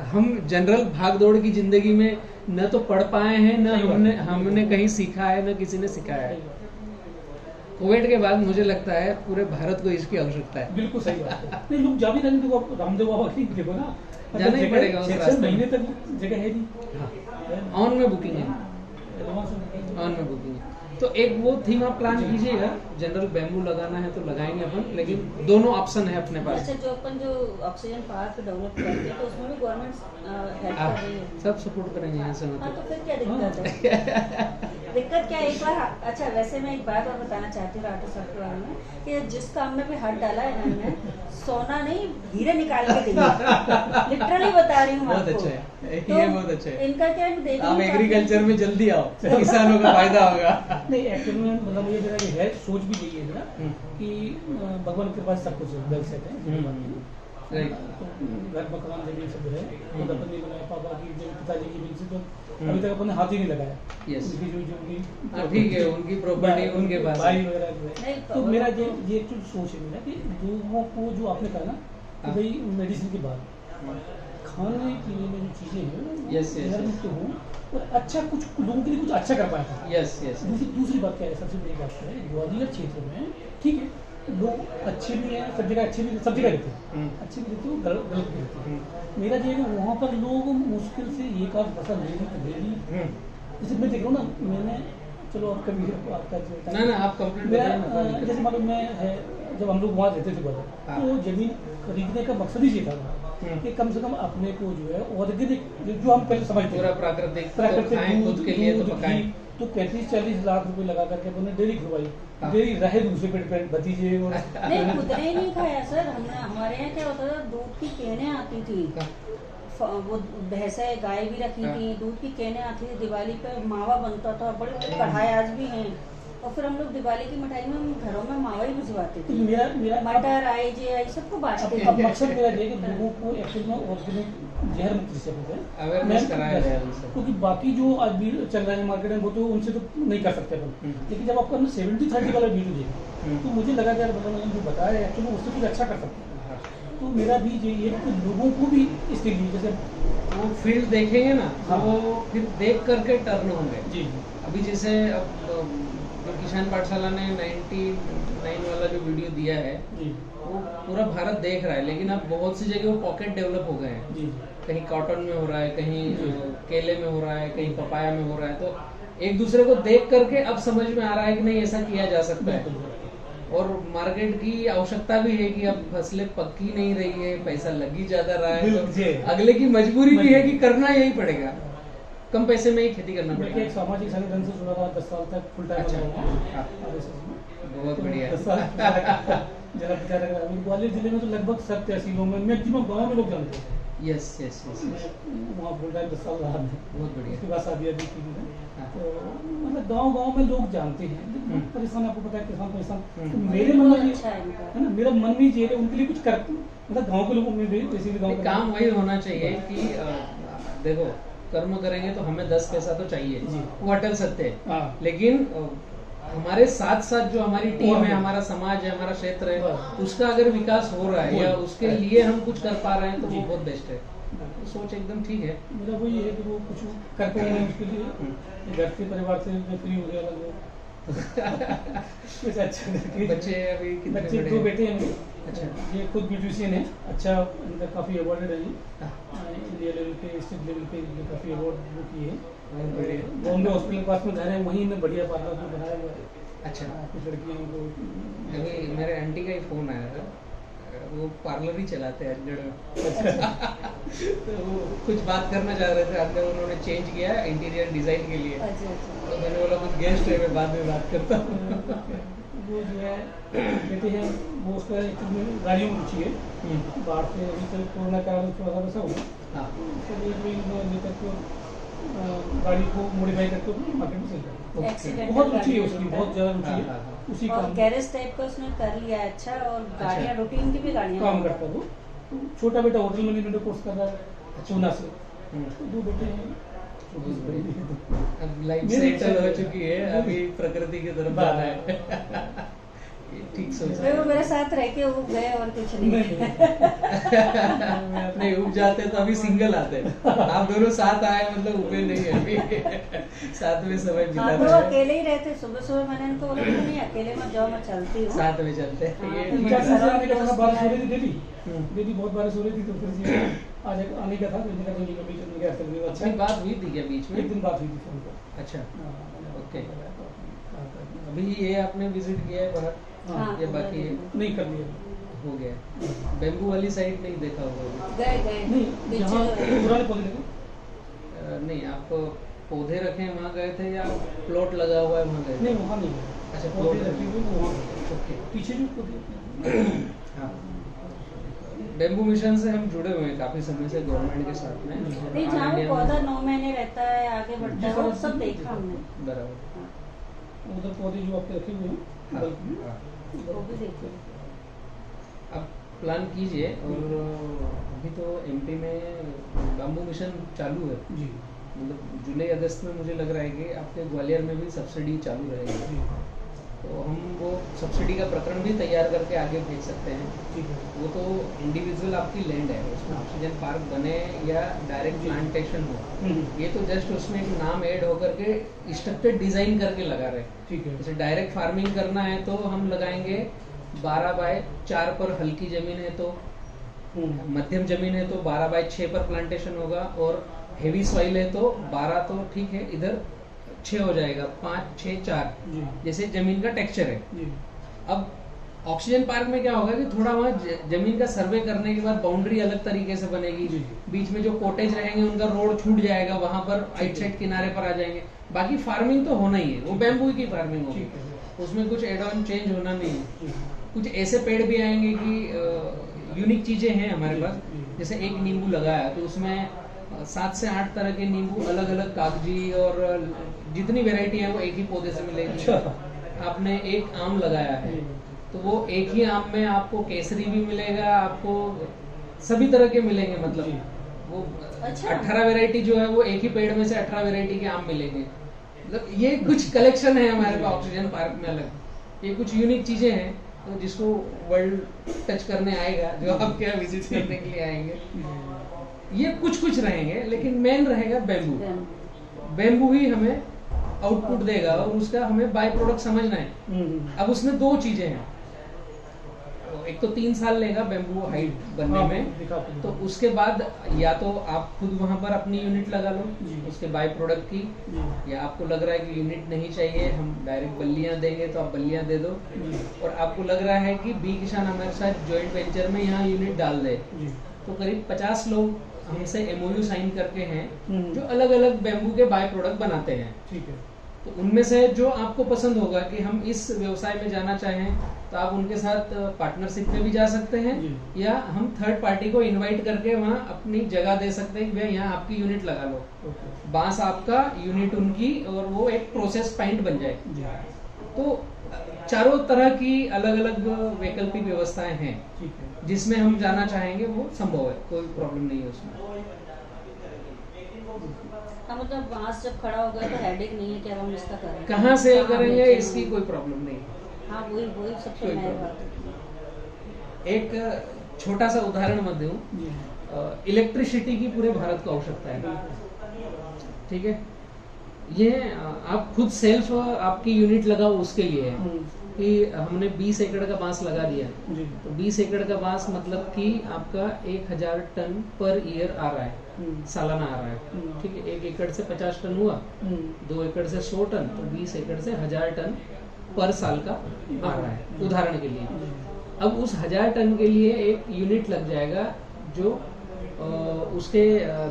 हम जनरल भागदौड़ की जिंदगी में न तो पढ़ पाए हैं, न सही बात हमने है। हमने कहीं सीखा है, न किसी ने सिखाया है। सही बात। कोविड के बाद मुझे लगता है पूरे भारत को इसकी आवश्यकता है। बिल्कुल सही बात है। नहीं, लोग जा भी रहे हैं, देखो आप रामदेव बाबा की देखो ना, जाना ही जगह पड़ेगा उस 6-6 रास्ते में। महीने तक जगह है नहीं। हाँ, ऑन में बुकिंग है, एडवांस में। ऑन में बुकिंग है। तो एक वो थीम आप प्लान कीजिएगा, जनरल बैम्बू लगाना है तो लगाएंगे अपन, लेकिन दोनों ऑप्शन है अपने पास। अच्छा, जो अपन जो ऑक्सीजन पार्क डेवलप करते हैं तो उसमें भी गवर्नमेंट हेल्प कर रही है। सब सपोर्ट करेंगे यहाँ से, हाँ, मतलब तो फिर क्या दिक्कत है? दिक्कत क्या है? एक बार अच्छा, वैसे मैं एक बात और बताना चाहती हूँ राठौर साहब के बारे में, कि जिस काम में भी हाथ डाला है ना मैंने, सोना नहीं हीरे निकाल के देंगे, लिटरली बता रही हूँ बहुत आपको। अच्छा है, तो ये बहुत अच्छा है। इनका क्या है, देख आप एग्रीकल्चर में जल्दी आओ, किसानों का फायदा होगा। नहीं, एक्चुअली में मतलब मुझे मेरा ये है, सोच भी यही है मेरा कि भगवान के पास सब कुछ है, वेल सेट है। राइट। तो घर मकान जमीन सब है, खुद अपन ने बनाया, पापा की जमीन, पिताजी की जमीन से तो अभी तक अपन ने हाथ ही नहीं लगाया। Yes. उनकी जो उनकी हाँ, ठीक है, उनकी प्रॉपर्टी उनके पास है। भाई वगैरह जो है। नहीं, तो मेरा ये एक्चुअल सोच है मेरा कि लोगों को जो आपने कहा ना कि हाँ। भाई मेडिसिन के बाद खाने पीने में जो चीजें हैं Yes, yes, नरम yes. तो हों और अच्छा कुछ लोगों के लिए कुछ अच्छा कर पाया था। यस यस, दूसरी बात क्या है, सबसे बड़ी बात है ग्वालियर क्षेत्र में, ठीक है, लोग अच्छे भी हैं, सब जगह अच्छे भी, सब जगह रहते हैं, अच्छे भी रहते हैं, गलत भी रहते हैं। मेरा जो है कि वहाँ पर लोग मुश्किल से एक आध फसल डेली, जैसे मैं देख रहा हूँ ना, मैंने चलो आप कभी आपका ना ना आप कंप्लीट मेरा बताइए ना, कोई दिक्कत जैसे मालूम मैं है, जब हम लोग वहाँ रहते थे हाँ। ग्वालियर, तो जमीन खरीदने का मकसद ही ये था कि कम से कम अपने को जो है ऑर्गेनिक, जो हम पहले समझते पूरा थे, प्राकृतिक तो प्राकृतिक खाएं, खुद के लिए तो दूध, पकाएं। घी, तो 35-40 लाख रुपए लगा करके अपने डेयरी खुलवाई। हाँ। डेयरी रहे दूसरे पे भतीजे और नहीं, खुद ने ही नहीं खाया सर। हमने, हमारे यहाँ क्या होता था, दूध की केनें आती थी, वो भैंसे गाय भी रखी हाँ। थी, दूध की केनें आती थी, दिवाली पे मावा बनता था, बड़े बड़े कढ़ाई आज भी हैं, और फिर हम लोग दिवाली की मिठाई में हम घरों में मावा ही भिजवाते तो थे, मेरा मटर आई जे आई सबको बांटते अब थे। मकसद मेरा ये है कि लोगों को एक्चुअल में ऑर्गेनिक जहर मुक्त जिसे कहते हैं Awareness कराया जाए उनसे। क्योंकि बाकी जो आज भी चल रहा है मार्केट में वो तो उनसे तो नहीं कर सकते अपन, लेकिन जब आपको हमने 70-30 वाला वीडियो देखा तो मुझे लगा कि यार मतलब जो बताया एक्चुअली उससे कुछ अच्छा कर सकते हैं। तो मेरा भी यही है कि लोगों को भी इसके लिए जैसे वो फील्ड देखेंगे ना, तो हाँ। वो फिर देख करके टर्न होंगे। जी अभी जैसे अब जो किसान पाठशाला ने 99 वाला जो वीडियो दिया है, जी वो पूरा भारत देख रहा है, लेकिन अब बहुत सी जगह वो पॉकेट डेवलप हो गए हैं। जी कहीं कॉटन में हो रहा है, कहीं केले में हो रहा है, कहीं पपाया में हो रहा है, तो एक दूसरे को देख करके अब समझ में आ रहा है कि नहीं, ऐसा किया जा सकता है। बिल्कुल। और मार्केट की आवश्यकता भी है कि अब फसलें पक्की नहीं रही है, पैसा लग ही ज्यादा रहा है, बिल्कुल। तो अगले की मजबूरी भी है कि करना यही पड़ेगा, कम पैसे में ही खेती करना मैं पड़ेगा। एक सामाजिक संगठन से जुड़ा हुआ 10 साल तक फुल टाइम अच्छा। रहा हूँ हाँ। RSS में। बहुत बढ़िया। 10 साल जरा बेचारा ग्वालियर जिले में तो लगभग सब तहसीलों में मैक्सिमम गाँव में लोग जानते हैं। यस यस यस, वहाँ फुल टाइम 10 साल रहा मैं। बहुत बढ़िया। उसके बाद शादी भी की मैंने। हाँ। तो मतलब गांव-गांव में लोग जानते हैं, लेकिन लोग परेशान, आपको पता है किसान परेशान। तो हम्म। मेरे मन में ये अच्छा है इनका। है ना, मेरा मन भी ये है उनके लिए कुछ कर, मतलब गांव के लोगों में भी इसीलिए गांव नहीं, काम वही होना चाहिए कि देखो, कर्म करेंगे तो हमें 10 पैसा तो चाहिए, जी। वो अटल सत्य है, हाँ। लेकिन हमारे साथ साथ जो हमारी टीम है, और- हमारा समाज है, हमारा क्षेत्र है, और- उसका अगर विकास हो रहा है या और- उसके लिए हम कुछ कर पा रहे हैं तो जी। वो बहुत बेस्ट है। सोच एकदम ठीक है। मेरा वही है कि वो कुछ कर पाएंगे उसके लिए, घर से परिवार से मैं फ्री हो गया अलग कुछ अच्छा करके। बच्चे अभी कितने बच्चे बड़े 2 हैं? बेटे हैं मेरे। अच्छा। ये खुद ब्यूटिशियन है, अच्छा मतलब काफ़ी अवार्डेड है ये, हाँ, इंडिया लेवल पे, स्टेट लेवल पे काफ़ी अवार्ड वो किए हैं। बहुत बढ़िया। बॉम्बे हॉस्पिटल के पास में घर है, वहीं में बढ़िया पार्लर में बनाया हुआ है। अच्छा। कुछ लड़कियां को अभी मेरे आंटी का ही फोन आया था, वो पार्लर ही चलाते हैं अजगढ़ में। तो वो कुछ बात करना चाह रहे थे, अंदर उन्होंने चेंज किया इंटीरियर डिजाइन के लिए, अच्छा अच्छा। तो मैंने बोला कुछ गेस्ट है, मैं बाद में बात करता हूँ। वो जो है कहते हैं वो उसका एक्चुअली गाड़ियों में रुचि है, बाहर से अभी तक कोरोना काल थोड़ा सा वैसा हुआ, हाँ उसके लिए कोई अभी तक गाड़ी को मॉडिफाई करके मार्केट में सेल करते हैं। एक्सीडेंट बहुत रुचि है उसकी, बहुत ज़्यादा रुचि हाँ, है हाँ, हाँ। उसी और काम गैरेज टाइप का उसने कर लिया है, अच्छा। और गाड़ियाँ रूटीन की भी गाड़ियाँ काम करता है वो। तो छोटा बेटा होटल मैनेजमेंट कोर्स कर रहा है पूना से, हम्म। तो 2 बेटे हैं। बहुत बढ़िया। अब लाइफ मेरी सेटल इच्छा हो है। चुकी है, अभी प्रकृति की तरफ जाना है। ये ठीक सोच वे वो मेरे साथ रह के उब गए और कुछ नहीं। नहीं उब जाते तो अभी सिंगल आते, आप दोनों साथ आए मतलब उबे नहीं है अभी। साथ में समय हाँ बिता तो रहे हैं, अकेले ही रहते, सुबह सुबह मैंने इनको बोला कि नहीं अकेले मत जाओ, मैं चलती हूँ। साथ में चलते हैं। हाँ, ये तो ठीक चार है। से आने का था, बारिश हो रही थी डेली, हम्म। डेली बहुत बारिश हो रही थी, तो फिर से आज आने का था, तो इनका तो निकल बीच में गया था। अच्छा अपनी बात हुई थी क्या बीच में? एक दिन बात हुई थी फोन पर। अच्छा, ओके। हाँ, अभी ये आपने विजिट किया है बाहर, हाँ, ये बाकी है, नहीं कर लिया हो गया। बेम्बू वाली साइड नहीं देखा होगा अभी? गए गए नहीं, यहाँ पीछे पुराने पौधे लगे। नहीं, आप पौधे रखे हैं वहाँ गए थे या प्लॉट लगा हुआ है वहाँ गए थे? नहीं वहाँ नहीं है, अच्छा, पौधे प्लॉट रखे हुए वो वहाँ गए। ओके। पीछे भी पौधे। हाँ, बेम्बू मिशन से हम जुड़े हुए हैं काफी समय से गवर्नमेंट के साथ में। नहीं, ऑल जहाँ वो इंडिया में- पौधा 9 महीने रहता है, आगे बढ़ता है, वो सब देखा हमने। बराबर। उधर पौधे जो आपके रखे हुए हैं हाँ, बल्कि में, हाँ। वो भी देखे। अब प्लान कीजिए, और अभी तो एमपी में बेम्बू मिशन चालू है, जी मतलब जुलाई अगस्त में मुझे लग रहा है कि आपके ग्वालियर में भी सब्सिडी चालू रहेगी, जी तो हम वो सब्सिडी का प्रकरण भी तैयार करके आगे भेज सकते हैं। ठीक है। वो तो इंडिविजुअल आपकी लैंड है, उसमें ऑक्सीजन पार्क बने या डायरेक्ट प्लांटेशन हो, ये तो जस्ट उसमें एक नाम ऐड होकर के स्ट्रक्चर डिजाइन करके लगा रहे। ठीक है। जैसे डायरेक्ट फार्मिंग करना है तो हम लगाएंगे 12 बाय 4 पर, हल्की जमीन है तो, मध्यम जमीन है तो 12 बाय 6 पर प्लांटेशन होगा, और हेवी सॉइल है तो 12 तो ठीक है, इधर 6 हो जाएगा, 5 6 4 जी जैसे जमीन का टेक्सचर है। जी अब ऑक्सीजन पार्क में क्या होगा कि थोड़ा वहाँ जमीन का सर्वे करने के बाद बाउंड्री अलग तरीके से बनेगी, जी। बीच में जो कॉटेज रहेंगे उनका रोड छूट जाएगा, वहां पर आइट साइड किनारे पर आ जाएंगे। बाकी फार्मिंग तो होना ही है, वो बैम्बू की फार्मिंग होगी, ठीक है। उसमें कुछ एड ऑन चेंज होना नहीं है। जी कुछ ऐसे पेड़ भी आएंगे कि यूनिक चीजें हैं हमारे जी, पास, जी। जैसे एक नींबू लगाया तो उसमें 7 से 8 तरह के नींबू अलग अलग कागजी, और जितनी वेराइटी है वो एक ही पौधे से मिलेगी। अच्छा। आपने एक आम लगाया है जी। तो वो एक ही आम में आपको केसरी भी मिलेगा, आपको सभी तरह के मिलेंगे, जी। मतलब वो अच्छा। 18 वैरायटी जो है वो एक ही पेड़ में से 18 वैरायटी के आम मिलेंगे। मतलब ये कुछ कलेक्शन है हमारे पास ऑक्सीजन पार्क में अलग, ये कुछ यूनिक चीजें हैं, तो जिसको वर्ल्ड टच करने आएगा, जो आपके यहाँ विजिट करने के लिए आएंगे, ये कुछ रहेंगे, लेकिन मेन रहेगा बैम्बू। बैम्बू ही हमें आउटपुट देगा, और उसका हमें बाय प्रोडक्ट समझना है। अब उसमें 2 चीजें हैं, एक तो 3 साल लेगा बैम्बू हाइट बनने में, तो उसके बाद या तो आप खुद वहां पर अपनी यूनिट लगा लो जी। उसके बाय प्रोडक्ट की, या आपको लग रहा है कि यूनिट नहीं चाहिए, हम डायरेक्ट बल्लियां देंगे तो आप बल्लियां दे दो, और आपको लग रहा है कि बी किसान हमारे साथ ज्वाइंट वेंचर में यहाँ यूनिट डाल दे, तो करीब 50 लोग हमसे एमओयू साइन करके हैं जो अलग अलग बैम्बू के बाय प्रोडक्ट बनाते हैं। ठीक है। तो उनमें से जो आपको पसंद होगा कि हम इस व्यवसाय में जाना चाहें, तो आप उनके साथ पार्टनरशिप में भी जा सकते हैं, जी। या हम थर्ड पार्टी को इनवाइट करके वहाँ अपनी जगह दे सकते हैं कि भैया यहाँ आपकी यूनिट लगा लो, ओके। बांस आपका, यूनिट उनकी, और वो एक प्रोसेस पॉइंट बन जाए। जी तो चारों तरह की अलग अलग वैकल्पिक व्यवस्थाएं हैं, ठीक है। जिसमें हम जाना चाहेंगे वो संभव है, कोई प्रॉब्लम नहीं है उसमें। हाँ मतलब बांस जब खड़ा हो गया तो हेडेक नहीं है कि अब हम इसका करें, कहाँ से कहाँ करेंगे बेचें? इसकी कोई प्रॉब्लम नहीं है। हाँ वही सबसे कोई नई problem बात है। एक छोटा सा उदाहरण मैं दूं, जी इलेक्ट्रिसिटी की पूरे भारत को आवश्यकता है, ठीक है, ये आप खुद सेल्फ आपकी यूनिट लगाओ उसके लिए है कि हमने 20 एकड़ का बांस लगा दिया, जी तो 20 एकड़ का बांस मतलब कि आपका 1000 टन पर ईयर आ रहा है, सालाना आ रहा है, ठीक है। 1 एकड़ से 50 टन हुआ, 2 एकड़ से 100 टन, तो 20 एकड़ से 1000 टन पर साल का आ रहा है, उदाहरण के लिए। अब उस 1000 टन के लिए एक यूनिट लग जाएगा जो उसके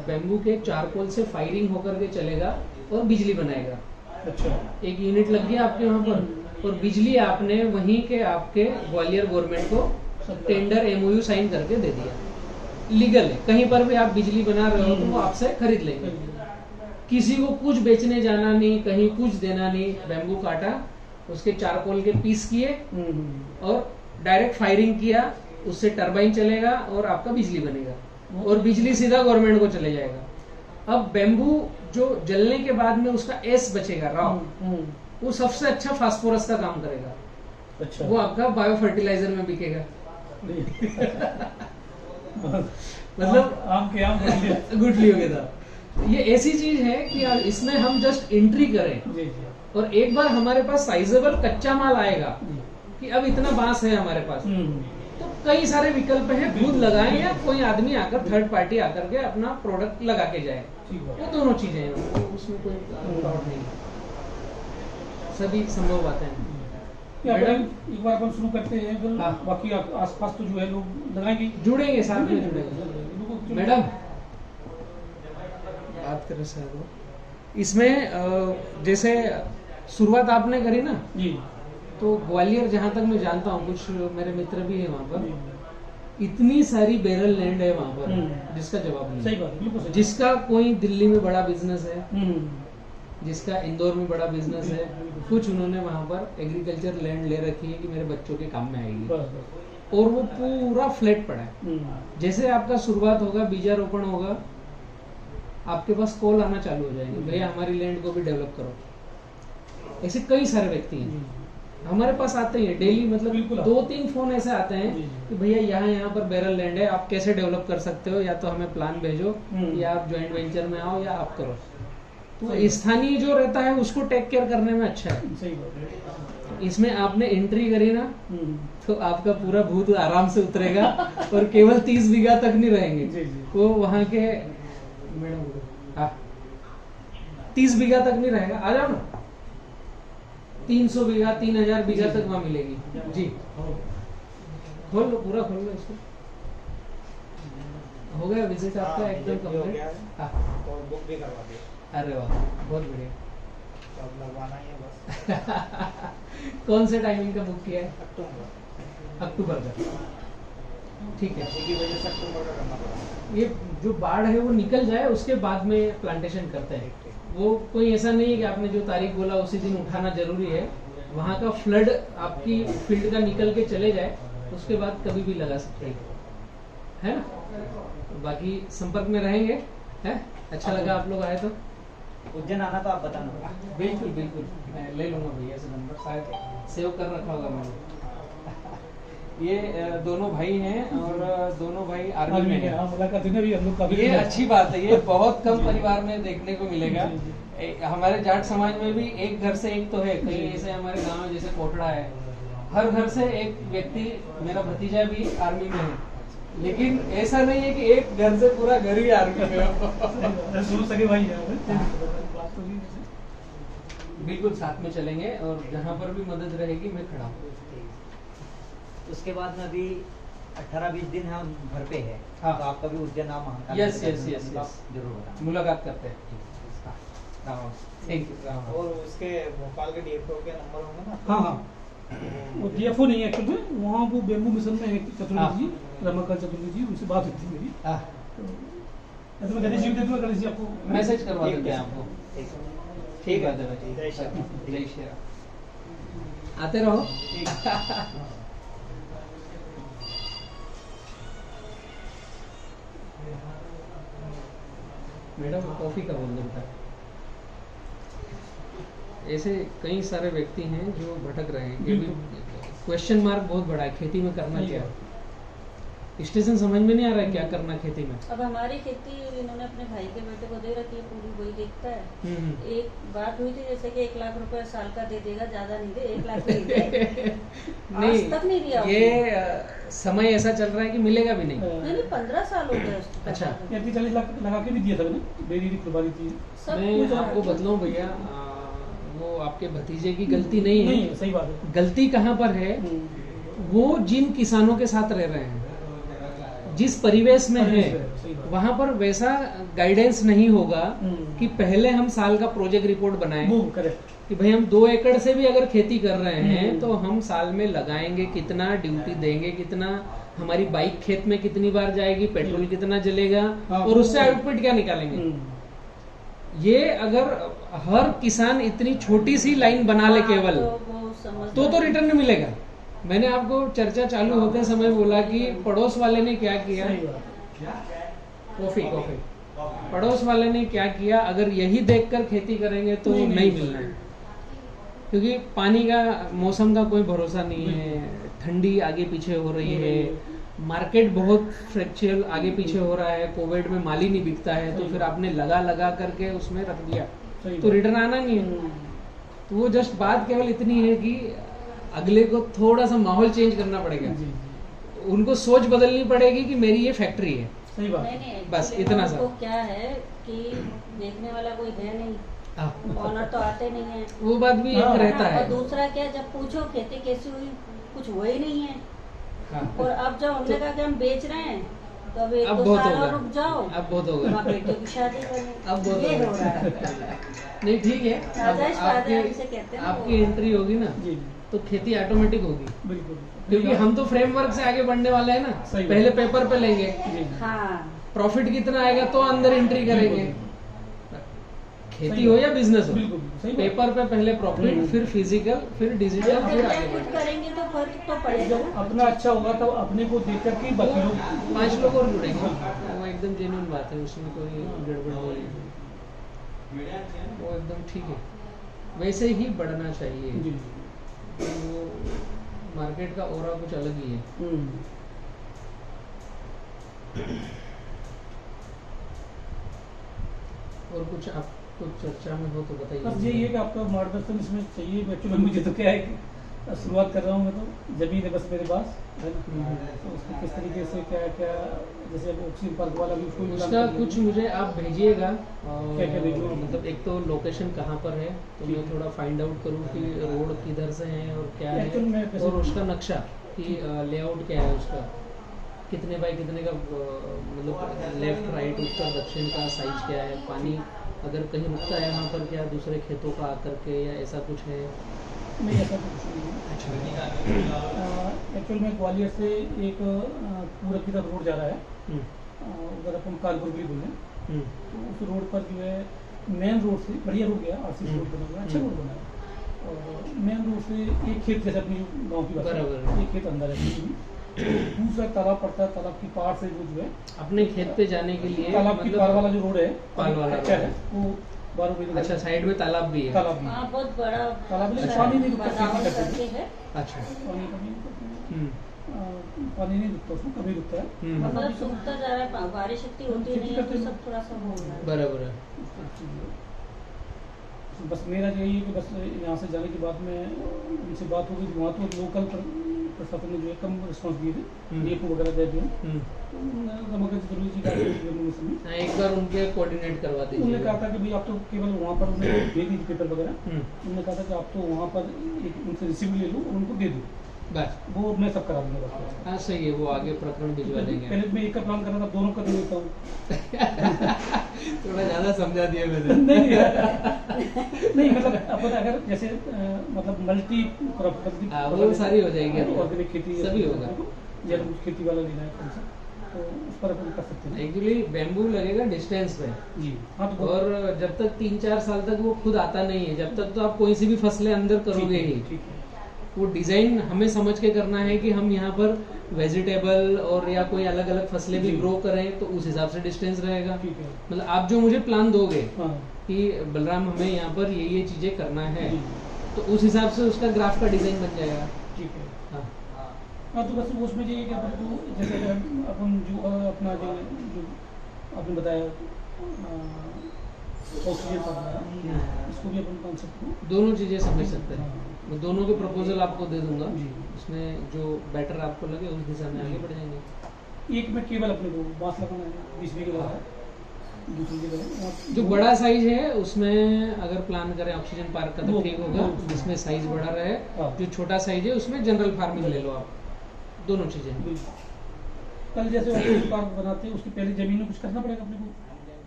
बैम्बू के चारकोल से फायरिंग होकर के चलेगा और बिजली बनाएगा। अच्छा, एक यूनिट लग गया आपके वहाँ पर, और बिजली आपने वहीं के आपके ग्वालियर गवर्नमेंट को टेंडर एमओयू साइन करके दे दिया, लीगल है। कहीं पर भी आप बिजली बना रहे हो तो वो आपसे खरीद लेंगे। किसी को कुछ बेचने जाना नहीं, कहीं कुछ देना नहीं, बैम्बू काटा, उसके चारकोल के पीस किए और डायरेक्ट फायरिंग किया, उससे टरबाइन चलेगा और आपका बिजली बनेगा और बिजली सीधा गवर्नमेंट को चले जाएगा। अब बैम्बू जो जलने के बाद में उसका एस बचेगा रॉ, वो सबसे अच्छा फास्फोरस का काम करेगा। अच्छा, वो आपका बायो फर्टिलाइजर में बिकेगा। मतलब आम के आम गुठली हो गया था। ये ऐसी चीज है कि यार इसमें हम जस्ट एंट्री करें जी और एक बार हमारे पास साइजेबल कच्चा माल आएगा कि अब इतना बांस है हमारे पास, तो कई सारे विकल्प हैं, खुद लगाएं या कोई आदमी आकर थर्ड पार्टी आकर के अपना प्रोडक्ट लगा के जाए। वो दोनों चीजें हैं, उसमें कोई डाउट नहीं, सभी संभव बातें हैं। एक बार अपन शुरू करते हैं, फिर हाँ। बाकी आसपास तो जो है लोग लगाएंगे, जुड़ेंगे, साथ में जुड़ेंगे। मैडम बात करें सर, इसमें जैसे शुरुआत आपने करी ना, जी तो ग्वालियर जहाँ तक मैं जानता हूँ, कुछ मेरे मित्र भी है वहाँ पर, इतनी सारी बैरल लैंड है वहाँ पर जिसका जवाब नहीं। सही बात है, बिल्कुल सही। जिसका कोई दिल्ली में बड़ा बिजनेस है, जिसका इंदौर में बड़ा बिजनेस है, कुछ उन्होंने वहाँ पर एग्रीकल्चर लैंड ले रखी है कि मेरे बच्चों के काम में आएगी, और वो पूरा फ्लैट पड़ा है। जैसे आपका शुरुआत होगा, बीजारोपण होगा, आपके पास कॉल आना चालू हो जाएंगे, भैया हमारी लैंड को भी डेवलप करो। ऐसे कई सारे व्यक्ति हैं हमारे पास आते हैं डेली, मतलब 2-3 फोन ऐसे आते हैं कि भैया यहाँ पर बैरल लैंड है, आप कैसे डेवलप कर सकते हो, या तो हमें प्लान भेजो या आप ज्वाइंट वेंचर में आओ या आप करो। तो स्थानीय जो रहता है उसको टेक केयर करने में अच्छा है। सही बात है। इसमें आपने एंट्री करी ना, तो आपका पूरा भूत आराम से उतरेगा और केवल 30 बीघा तक नहीं रहेंगे वो वहाँ के। मैडम हाँ, 30 बीघा तक नहीं रहेगा, आ जाओ ना, 300 बीघा 3000 बीघा तक वहाँ मिलेगी जी। खोल लो, पूरा खोल लो इसको। हो गया विजिट आपका एकदम कंप्लीट? हाँ, तो बुक भी करवा दिया। अरे वाह, बहुत बढ़िया। तो अब लगवाना ही है बस। कौन से टाइमिंग का बुक किया है? अक्टूबर का। ठीक है, की वजह से अक्टूबर का करना पड़ा। ये जो बाढ़ है वो निकल जाए उसके बाद में प्लांटेशन करते हैं। वो कोई ऐसा नहीं है कि आपने जो तारीख बोला उसी दिन उठाना जरूरी है। वहाँ का फ्लड आपकी फील्ड का निकल के चले जाए उसके बाद कभी भी लगा सकते हैं, है ना। बाकी संपर्क में रहेंगे, है। अच्छा लगा आप लोग आए तो। उज्जैन आना तो आप बताना। बिल्कुल बिल्कुल, मैं ले लूंगा भैया से नंबर, शायद सेव कर रखा होगा मैंने। ये दोनों भाई हैं और दोनों भाई आर्मी में हैं। मुलाकात हुई ना भी हम लोग काफी। ये अच्छी बात है, ये बहुत कम परिवार में देखने को मिलेगा। हमारे जाट समाज में भी एक घर से एक तो है, कहीं ऐसे हमारे गांव में जैसे कोटड़ा है, हर घर से एक व्यक्ति, मेरा भतीजा भी आर्मी में है, लेकिन ऐसा नहीं है कि एक घर से पूरा घर ही आर्मी में हो। शुरू सके भाई है। बिल्कुल साथ में चलेंगे और जहाँ पर भी मदद रहेगी मैं खड़ा हूँ। उसके बाद में अभी 18-20 दिन हम घर पे है। हाँ। तो आपका भी उज्जैन नाम Mahakal yes yes yes yes, जरूर बताना। मुलाकात करते हैं। Thank you. और उसके भोपाल के डीएफओ के नंबर होंगे ना? हाँ हाँ, वो डीएफओ नहीं है एक्चुअली में, वहाँ वो बेम्बू मिशन में एक चतुर्वेदी जी, रमाकांत चतुर्वेदी जी, उनसे बात हुई थी मेरी। तो मैं गणेश जी दे दूँगा, गणेश जी आपको मैसेज करवा देते हैं आपको। ठीक है भाई, जय श्री राम। जय श्री राम। आते रहो। मैडम कॉफी का बोल देता है। ऐसे कई सारे व्यक्ति हैं जो भटक रहे हैं। क्वेश्चन मार्क बहुत बड़ा है, खेती में करना क्या है, स्टेशन समझ में नहीं आ रहा है क्या करना खेती में। अब हमारी खेती इन्होंने अपने भाई के बेटे को दे रखी है, पूरी वही देखता है। एक बात हुई थी जैसे कि 1 लाख रुपए साल का दे देगा, ज्यादा नहीं दे, 1 लाख नहीं दे। आज तक नहीं दिया। ये समय ऐसा चल रहा है कि मिलेगा भी नहीं। नहीं 15 साल हो गए उसको। अच्छा, 40 लाख लगा के भी दिया था मैंने, मेरी भी खुलवा दी थी। सब मैं कुछ आपको बतलाऊं भैया, वो आपके भतीजे की गलती नहीं नहीं है। है, सही बात है। गलती कहाँ पर है, वो जिन किसानों के साथ रह रहे हैं, जिस परिवेश में है, सही बात। वहां पर वैसा गाइडेंस नहीं होगा हम्म। कि पहले हम साल का प्रोजेक्ट रिपोर्ट बनाएं वो करेक्ट। कि भाई हम 2 एकड़ से भी अगर खेती कर रहे हैं हम्म। तो हम साल में लगाएंगे कितना, ड्यूटी देंगे कितना, हमारी बाइक खेत में कितनी बार जाएगी, पेट्रोल कितना जलेगा, हाँ, और उससे वो- आउटपुट क्या निकालेंगे। हम्म। ये अगर हर किसान इतनी छोटी सी लाइन बना ले केवल, वो समझ तो रिटर्न मिलेगा। मैंने आपको चर्चा चालू होते समय बोला कि पड़ोस वाले ने क्या किया, सही बात। कॉफी पड़ोस वाले ने क्या किया, अगर यही देखकर खेती करेंगे तो नहीं मिलना है, क्योंकि पानी का, मौसम का कोई भरोसा नहीं है, ठंडी आगे पीछे हो रही है, मार्केट बहुत फ्रैक्चुअल आगे पीछे हो रहा है, कोविड में माल ही नहीं बिकता है, तो फिर आपने लगा करके उसमें रख दिया सही तो बात। रिटर्न आना नहीं है। हम्म। तो वो जस्ट बात केवल इतनी है कि अगले को थोड़ा सा माहौल चेंज करना पड़ेगा, जी, उनको सोच बदलनी पड़ेगी कि मेरी ये फैक्ट्री है। सही बात। नहीं नहीं, बस actually इतना उनको सा। क्या है कि देखने वाला कोई है नहीं, हाँ, ऑनर तो आते नहीं है। वो बात भी हाँ, एक रहता और है। दूसरा क्या, जब पूछो खेती कैसी हुई, कुछ हुआ ही नहीं है। हाँ, और अब जब हमने कहा कि हम बेच रहे हैं, तो अब एक अब दो बहुत साल होगा। और रुक जाओ, अब बहुत होगा। वहाँ बेटियों की शादी करें, अब बहुत ये होगा। हो रहा है। नहीं ठीक है, अब राजेश फादर जिसे कहते आपकी हैं ना, आपकी वो- एंट्री होगी ना जी, तो खेती ऑटोमेटिक होगी, बिल्कुल। क्योंकि हम तो फ्रेमवर्क से आगे बढ़ने वाले हैं ना। सही बात। पहले पेपर पे लेंगे, जी, हाँ प्रॉफिट कितना आएगा तो अंदर एंट्री करेंगे। खेती सही हो बात। या बिजनेस हो, बिल्कुल सही बात। पेपर पे पहले प्रॉफिट, हम्म। फिर फिजिकल, फिर डिजिटल, जब फिर आगे कुछ बढ़ना। करेंगे तो फर्क तो पड़ेगा जब ना। अपना अच्छा होगा तब अपने को देख कर के बाकी लोग 5 लोग और जुड़ेंगे, वो एकदम जेन्युइन बात है, उसमें कोई गड़बड़ नहीं है, वो एकदम ठीक है, वैसे ही बढ़ना चाहिए। जी। वो मार्केट का ओरा कुछ अलग ही है। हम्म। और कुछ आपको चर्चा में हो तो बस बताइए। यही है कि आपका मार्गदर्शन इसमें चाहिए। एक्चुअली मुझे तो क्या है कि शुरुआत कर रहा हूँ मैं, तो जमीन है बस मेरे पास, है ना। तो उसको किस तरीके से क्या क्या, जैसे अब ऑक्सीजन पार्क वाला भी उसको भी उसका plan कर कुछ लेंगे। मुझे आप भेजिएगा, क्या क्या भेजूँ? मतलब एक तो लोकेशन कहाँ पर है, तो मैं ठीक है। थोड़ा फाइंड आउट करूँ कि रोड किधर से है और क्या है, Actually मैं कैसे- और उसका नक्शा कि लेआउट क्या है उसका, कितने बाय कितने का, मतलब लेफ्ट राइट उत्तर दक्षिण का साइज क्या है, पानी अगर कहीं रुकता है वहाँ पर क्या दूसरे खेतों का आकर के, या ऐसा कुछ है। नहीं, ऐसा तो कुछ नहीं है। एक्चुअल में ग्वालियर से एक पूरब की तरफ रोड जा रहा है, हम्म, उधर अपन कानपुर भी बोले, हम्म, तो उस रोड पर जो है मेन रोड से बढ़िया रोड गया, आरसीसी रोड बना हुआ है, अच्छा हम्म। रोड बना है। और मेन रोड से एक खेत, जैसे अपनी गांव की बात है, बराबर। एक खेत अंदर है, दूसरा तालाब पड़ता है, तालाब की पार से वो जो है अपने खेत पे जाने के लिए, तालाब की पार वाला जो रोड है, पार वाला अच्छा रोड है, वो 12 बजे अच्छा, साइड में तालाब भी है। तालाब भी हाँ बहुत बड़ा तालाब में अच्छा, पानी नहीं रुकता, बनावट खेती करते करके है। अच्छा, पानी कभी नहीं रुकता, हम्म, पानी नहीं रुकता, उसमें कभी रुकता है। हम्म, मतलब सूखता जा रहा है, बारिश इतनी होती खेती नहीं है, करते तो हैं। सब थोड़ा सा हो रहा है। बराबर है। बस मेरा यही है कि बस यहाँ से जाने के बाद में उनसे बात हो गई, वहाँ तो लोकल प्रशासन ने जो है कम रिस्पॉन्स दिए थे, हम्म। डीएफओ वगैरह दे दिए, हम्म, तो रमाकांत चतुर्वेदी जी का समय हाँ, एक बार उनके कोऑर्डिनेट करवा उन्होंने दीजिए। कहा था कि भाई आप तो केवल वहाँ पर उन्हें दे दीजिए पेपर वगैरह, हम्म, उन्होंने कहा था कि आप तो वहाँ पर एक उनसे रिसीव ले लो और उनको दे दो, बस, वो मैं सब करा दूंगा बस। हाँ सही है, वो आगे प्रकरण भिजवा देंगे। पहले मैं एक का प्लान कर रहा था, दोनों का दे देता हूँ। थोड़ा ज्यादा समझा दिया मैंने। नहीं मतलब अपन अगर जैसे मतलब मल्टी क्रॉप हाँ, वो सारी हो जाएगी, ऑर्गेनिक खेती सभी होगा। जब खेती वाला लेना है कौन सा, तो उस पर अपन कर सकते हैं। एक्चुअली बैम्बू लगेगा डिस्टेंस पे, जी हाँ, तो और जब तक 3-4 साल तक वो खुद आता नहीं है, जब तक तो आप कोई सी भी फसलें अंदर करोगे ही। ठीक है, वो डिजाइन हमें समझ के करना है कि हम यहाँ पर वेजिटेबल और या कोई अलग अलग फसलें भी जी। ग्रो करें, तो उस हिसाब से डिस्टेंस रहेगा। ठीक है। मतलब आप जो मुझे प्लान दोगे हाँ कि बलराम हमें यहाँ पर ये चीजें करना है, जी, तो उस हिसाब से उसका ग्राफ का डिजाइन बन जाएगा। ठीक है। हाँ, हाँ तो बस उसमें ये है कि अपन को जैसे अगर अपन जो अपना जो आपने बताया ऑक्सीजन का बताया, इसको भी अपन कॉन्सेप्ट को दोनों चीजें समझ सकते हैं। हाँ। मैं दोनों के प्रपोजल आपको दे दूंगा, जी। उसमें जो बेटर आपको लगे उस दिशा में आगे बढ़ जाएंगे। एक में केवल अपने को बांस लगाना है 20 बीघे वाला, दूसरी जगह है वहाँ जो बड़ा साइज है उसमें अगर प्लान करें ऑक्सीजन पार्क का तो वो- ठीक होगा, वो- जिसमें साइज बड़ा रहे। हाँ। जो छोटा साइज है उसमें जनरल फार्मिंग ले लो आप, दोनों चीजें। कल जैसे ऑक्सीजन पार्क बनाते हैं उसकी पहले जमीन में कुछ करना पड़ेगा अपने को,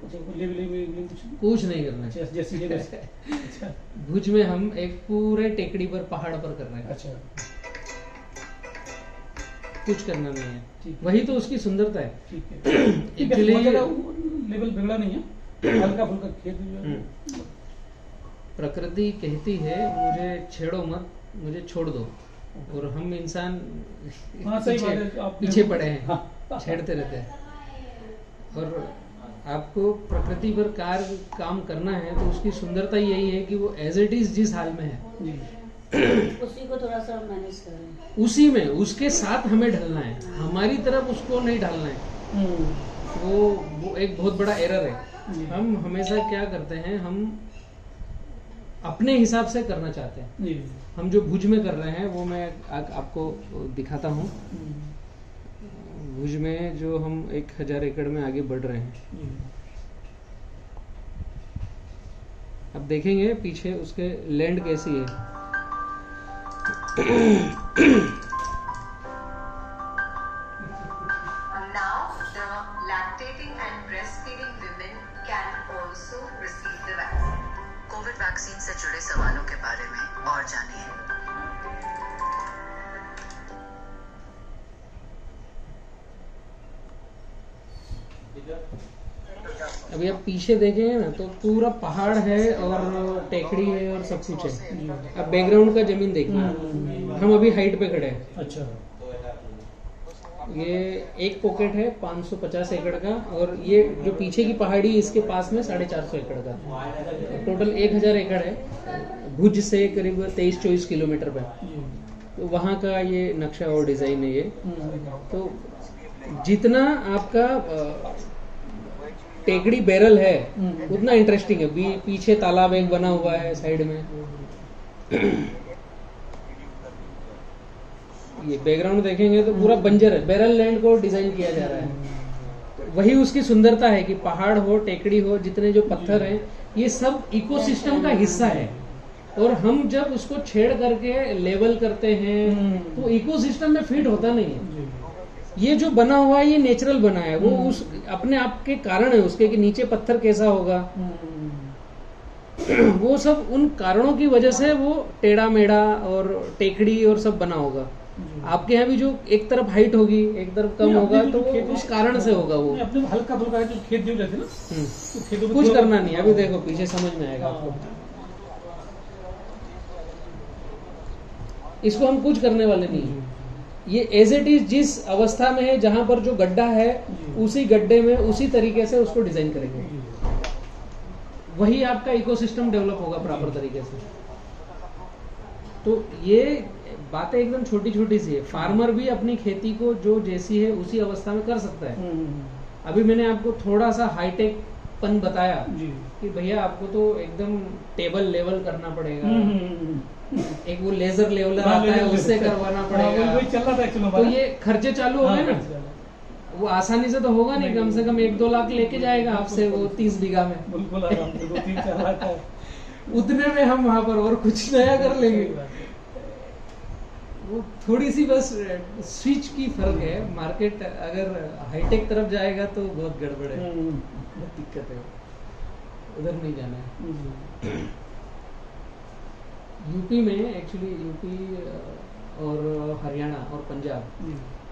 अच्छा लेवलिंग में कुछ नहीं? कुछ नहीं करना है। अच्छा, जैसी जगह से। अच्छा भुज में हम एक पूरे टेकड़ी पर, पहाड़ पर कर रहे हैं, अच्छा कुछ करना नहीं है। ठीक है। वही तो उसकी सुंदरता है। ठीक है ठीक है, Actually- बहुत ज़्यादा लेवल बिगड़ा नहीं है, हल्का फुल्का खेत जो है। प्रकृति कहती है मुझे छेड़ो मत, मुझे छोड़ दो, और हम इंसान हाँ सही बात है, आपने- पीछे पड़े हैं, हाँ। छेड़ते रहते हैं। और आपको प्रकृति पर काम करना है तो उसकी सुंदरता यही है कि वो एज इट इज जिस हाल में है जी उसी को थोड़ा सा मैनेज करें। उसी में, उसके साथ हमें ढलना है, हमारी तरफ उसको नहीं ढलना है। हम्म, वो एक बहुत बड़ा एरर है। जी। हम हमेशा क्या करते हैं, हम अपने हिसाब से करना चाहते हैं। जी हम जो भुज में कर रहे हैं वो मैं आपको दिखाता हूँ। भुज में जो हम 1000 एकड़ में आगे बढ़ रहे हैं, जी अब देखेंगे पीछे उसके लैंड कैसी है। Now, the lactating and breastfeeding women can also receive the vaccine. Covid vaccine से जुड़े सवालों के बारे में और जानिए। अभी आप पीछे देखेंगे ना तो पूरा पहाड़ है और टेकड़ी है और सब कुछ है। अब बैकग्राउंड का जमीन देखिए, हम अभी हाइट पे खड़े हैं। अच्छा ये एक पॉकेट है 550 एकड़ का, और ये जो पीछे की पहाड़ी इसके पास में 450 एकड़ का, टोटल 1000 एकड़ है। भुज से करीब 23-24 किलोमीटर पे, जी तो वहाँ का ये नक्शा और डिजाइन है ये। हम्म, तो जितना आपका टेकड़ी बैरल है उतना इंटरेस्टिंग है। पीछे तालाब एक बना हुआ है साइड में। ये बैकग्राउंड देखेंगे तो पूरा बंजर है, बैरल लैंड को डिजाइन किया जा रहा है। वही उसकी सुंदरता है कि पहाड़ हो, टेकड़ी हो, जितने जो पत्थर हैं ये सब इकोसिस्टम का हिस्सा है। और हम जब उसको छेड़ करके लेवल करते हैं तो इकोसिस्टम में फिट होता नहीं है। जी ये जो बना हुआ है ये नेचुरल बना है, वो उस अपने आप के कारण है उसके कि नीचे पत्थर कैसा होगा, वो सब उन कारणों की वजह से वो टेढ़ा मेढ़ा और टेकड़ी और सब बना होगा। आपके यहाँ भी जो एक तरफ हाइट होगी एक तरफ कम होगा तो वो उस कारण से होगा वो। अपने हल्का फुल्का है जो खेत जो रहते हैं ना, हम्म। तो खेतों में कुछ थोड़ा- करना नहीं, अभी देखो पीछे समझ में आएगा आपको। इसको हम कुछ करने वाले नहीं हैं। ये एज इट इज जिस अवस्था में है, जहां पर जो गड्ढा है उसी गड्ढे में उसी तरीके से उसको डिजाइन करेंगे। वही आपका इकोसिस्टम डेवलप होगा प्रॉपर तरीके से। तो ये बातें एकदम छोटी छोटी सी है। फार्मर भी अपनी खेती को जो जैसी है उसी अवस्था में कर सकता है। अभी मैंने आपको थोड़ा सा हाईटेक पन बताया जी कि भैया आपको तो एकदम टेबल लेवल करना पड़ेगा, एक वो लेजर लेवलर हाँ, आता है लेजर उससे लेवलर। करवाना हाँ, पड़ेगा। वही चल रहा था एक्चुअली तो हमारा। ये खर्चे चालू हो हाँ, गए ना, वो आसानी से तो होगा नहीं। कम से कम 1-2 लाख लेके जाएगा आपसे वो 30 बीघा में। बिल्कुल आराम से 2-3-4 लाख का। उतने में हम वहां पर और कुछ नया कर लेंगे। वो थोड़ी सी बस स्विच की फर्क है। मार्केट अगर हाईटेक तरफ जाएगा तो बहुत गड़बड़ है, बहुत दिक्कत है, उधर नहीं जाना है। यूपी में एक्चुअली, यूपी और हरियाणा और पंजाब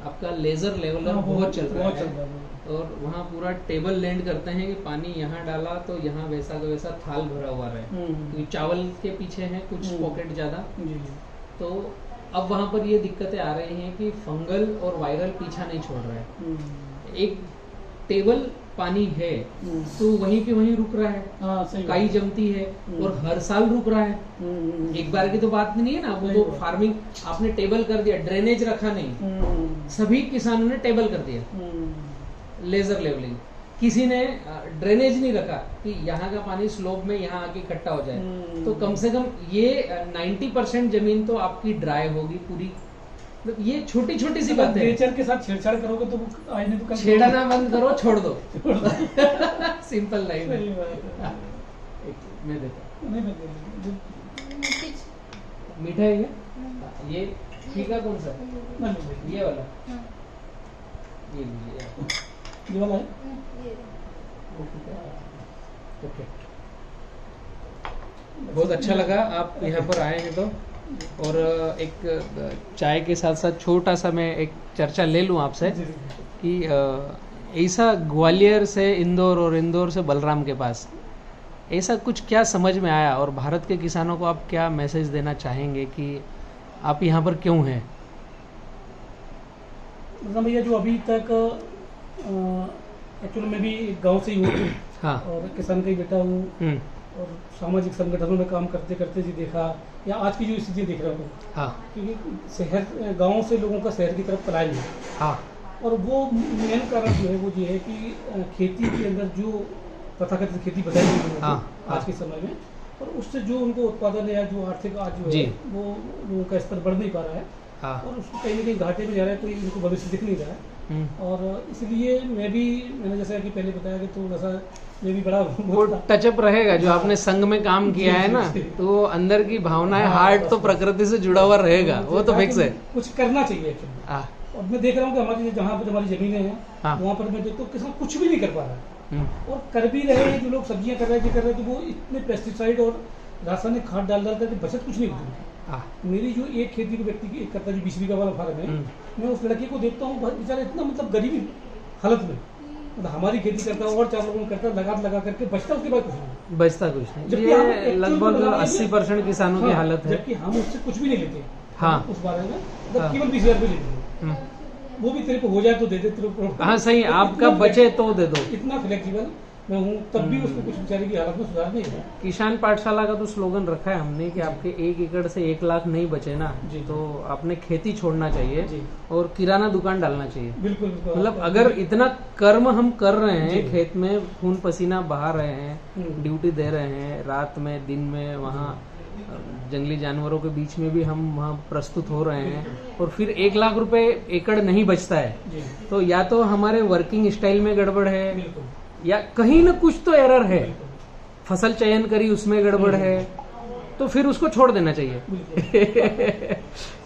आपका लेजर लेवलर हाँ, बहुत चल रहा बहुत चल है। रहा है। और वहाँ पूरा टेबल लैंड करते हैं कि पानी यहाँ डाला तो यहाँ वैसा का वैसा थाल भरा हुआ रहे, क्योंकि चावल के पीछे है कुछ पॉकेट ज्यादा। जी तो अब वहाँ पर ये दिक्कतें आ रही हैं कि फंगल और वायरल पीछा नहीं छोड़ रहा है। एक टेबल पानी है तो वहीं के वहीं रुक रहा है, हाँ सही बात। काई जमती है और हर साल रुक रहा है। एक बार की तो बात नहीं है ना, वो तो फार्मिंग आपने टेबल कर दिया, ड्रेनेज रखा नहीं, सभी किसानों ने टेबल कर दिया लेजर लेवलिंग। किसी ने ड्रेनेज नहीं रखा कि यहाँ का पानी स्लोप में यहाँ आके इकट्ठा हो जाए। तो कम से कम ये 90% जमीन तो आपकी ड्राई होगी पूरी, मतलब ये छोटी छोटी सी बातें हैं। नेचर के साथ छेड़छाड़ करोगे तो वो आईने तो कम छेड़ना बंद करो, छोड़ दो। सिंपल लाइन है। सही बात है। मैं देता नहीं बदलेगी। मीठा है ये फीका कौन सा है? ना बदलेगी। ये वाला ये लीजिए। ये वाला है। ओके, बहुत अच्छा लगा आप यहाँ पर आए हैं तो। और एक चाय के साथ साथ छोटा सा मैं एक चर्चा ले लूँ आपसे जी, जी। कि ऐसा ग्वालियर से इंदौर और इंदौर से बलराम के पास ऐसा कुछ क्या समझ में आया, और भारत के किसानों को आप क्या मैसेज देना चाहेंगे कि आप यहाँ पर क्यों हैं? मतलब भैया जो अभी तक एक्चुअली मैं भी गांव से ही हूँ हाँ। और किसान का ही बेटा हूँ और सामाजिक संगठनों में काम करते करते जी देखा या आज की जो स्थिति देख रहा हूँ, हाँ क्योंकि शहर गांव से लोगों का शहर की तरफ पलायन है। हाँ और वो मेन कारण जो है वो ये है कि खेती के अंदर जो तथाकथित खेती बताई गई है हाँ, आज के समय में, और उससे जो उनको उत्पादन या जो आर्थिक आज जो जी। है वो लोगों का स्तर बढ़ नहीं पा रहा है हाँ। और उसको कहीं ना कहीं घाटे में जा रहा है, कोई इनको भविष्य दिख नहीं रहा है। और इसलिए मैंने जैसा कि पहले बताया कि थोड़ा सा मैं भी बड़ा वो टचअप रहेगा जो आपने संघ में काम किया है ना, तो वो अंदर की भावनाएं, हार्ट तो प्रकृति से जुड़ा हुआ रहेगा, वो तो फिक्स है। कुछ करना चाहिए एक्चुअली। हाँ। और मैं देख रहा हूँ कि हमारी जहाँ पर हमारी जमीनें हैं हाँ। वहाँ पर मैं देखता हूँ किसान कुछ भी नहीं कर पा रहा है, और कर भी रहे हैं जो लोग सब्जियां कर रहे हैं, जो कर रहे हैं, तो वो इतने पेस्टिसाइड और रासायनिक खाद डाल करके बचत कुछ नहीं होती। हाँ। मेरी जो एक खेती के व्यक्ति की एक करता जो 20 बीघा वाला फार्म है, मैं उस लड़के को देखता हूँ बेचारा इतना मतलब गरीबी हालत में, मतलब हमारी खेती करता है और 4 लोगों में करता है, लगा करके बचता उसके बाद कुछ नहीं बचता कुछ नहीं। जबकि हम ये actual लगभग में बता 80% किसानों की हाँ, हालत है। जबकि हम उससे कुछ भी नहीं लेते हाँ। उस बारे में, मतलब हाँ। केवल 20,000 रुपये लेते हैं, वो भी तेरे को हो जाए तो दे दे तेरे को। हाँ सही, आपका बचे तो दे दो। इतना फ्लेक्सिबल मैं हूँ, तब भी उसको कुछ बेचारे की हालत में सुधार नहीं है। किसान पाठशाला का तो स्लोगन रखा है हमने कि आपके 1 एकड़ से 1 लाख नहीं बचे ना, जी। तो आपने खेती छोड़ना चाहिए जी। और किराना दुकान डालना चाहिए। बिल्कुल बिल्कुल। मतलब अगर इतना कर्म हम कर रहे हैं, जी। खेत में खून पसीना बहा रहे हैं, हम्म। ड्यूटी दे रहे हैं, रात में दिन में वहाँ जंगली जानवरों के बीच में भी हम वहाँ प्रस्तुत हो रहे हैं, और फिर 1 लाख रुपए एकड़ नहीं बचता है, जी। तो या तो हमारे वर्किंग स्टाइल में गड़बड़ है, बिल्कुल या कहीं ना कुछ तो एरर है, फसल चयन करी उसमें गड़बड़ है, तो फिर उसको छोड़ देना चाहिए। बिल्कुल।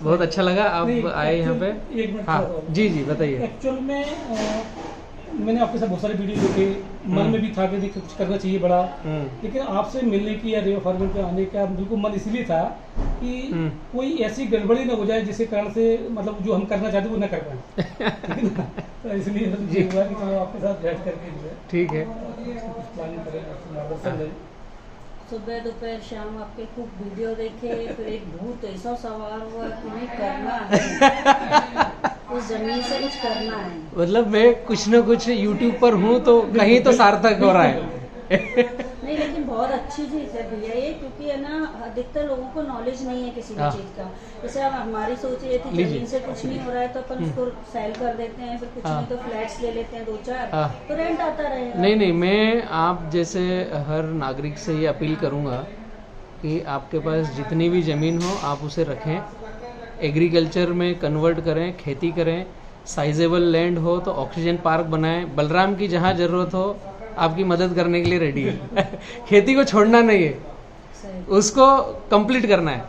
बहुत अच्छा लगा आप नहीं, आए यहाँ पे। एक मिनट हाँ थोड़ा सा। जी जी बताइए। एक्चुअल में मैंने आपके साथ बहुत सारे वीडियो देखे, मन में भी था कि देखिए कुछ करना चाहिए बड़ा, लेकिन आपसे मिलने की या रेवा फार्मिंग पे आने का बिल्कुल मन इसलिए था कि कोई ऐसी गड़बड़ी ना हो जाए जिसके कारण से मतलब जो हम करना चाहते वो ना कर पाए। ठीक है ना? तो इसलिए ये हुआ कि चलो आपके साथ बैठ करके जो है ठीक है। कुछ प्लानिंग करें, आपसे मार्गदर्शन लें। सुबह दोपहर शाम आपके खूब वीडियो देखे, फिर एक भूत ऐसा सवार हुआ कि नहीं करना है, उस जमीन से कुछ करना है। मतलब मैं कुछ न कुछ YouTube पर हूँ तो कहीं तो सार्थक हो रहा है। नहीं लेकिन बहुत अच्छी चीज है भैया ये, क्योंकि है ना अधिकतर लोगों को नॉलेज नहीं है किसी भी हाँ। चीज का। जैसे अब हमारी सोच ये थी लीजिए। जमीन से कुछ नहीं हो रहा है तो अपन उसको सेल कर देते हैं, फिर कुछ हाँ। नहीं तो फ्लैट्स ले लेते हैं 2-4, हाँ। तो रेंट आता रहेगा। नहीं नहीं, मैं आप जैसे हर नागरिक से ये अपील करूँगा कि आपके पास जितनी भी ज़मीन हो आप उसे रखें, एग्रीकल्चर में कन्वर्ट करें, खेती करें, साइजेबल लैंड हो तो ऑक्सीजन पार्क बनाएं। बलराम की जहाँ ज़रूरत हो आपकी मदद करने के लिए रेडी है। खेती को छोड़ना नहीं है, सही। उसको कंप्लीट करना है,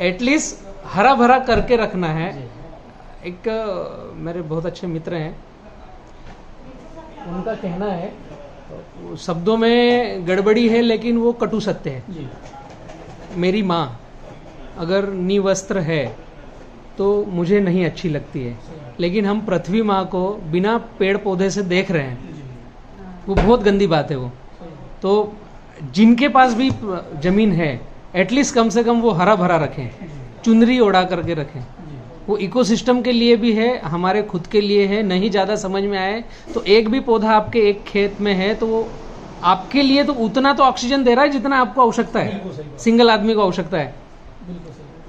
एटलीस्ट हरा भरा करके रखना है। एक मेरे बहुत अच्छे मित्र हैं, उनका कहना है, शब्दों में गड़बड़ी है लेकिन वो कटु सत्य है। जी। मेरी माँ अगर निवस्त्र है तो मुझे नहीं अच्छी लगती है, लेकिन हम पृथ्वी माँ को बिना पेड़ पौधे से देख रहे हैं, वो बहुत गंदी बात है वो। तो जिनके पास भी जमीन है एटलीस्ट कम से कम वो हरा भरा रखें, चुनरी ओढ़ा करके रखें। वो इकोसिस्टम के लिए भी है, हमारे खुद के लिए है। नहीं ज़्यादा समझ में आए तो एक भी पौधा आपके एक खेत में है तो वो आपके लिए तो उतना तो ऑक्सीजन दे रहा है जितना आपको आवश्यकता है, सिंगल आदमी को आवश्यकता है।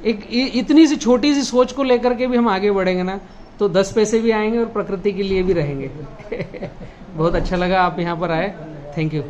एक इतनी सी छोटी सी सोच को लेकर के भी हम आगे बढ़ेंगे ना तो 10 पैसे भी आएंगे और प्रकृति के लिए भी रहेंगे। बहुत अच्छा लगा आप यहाँ पर आए, थैंक यू।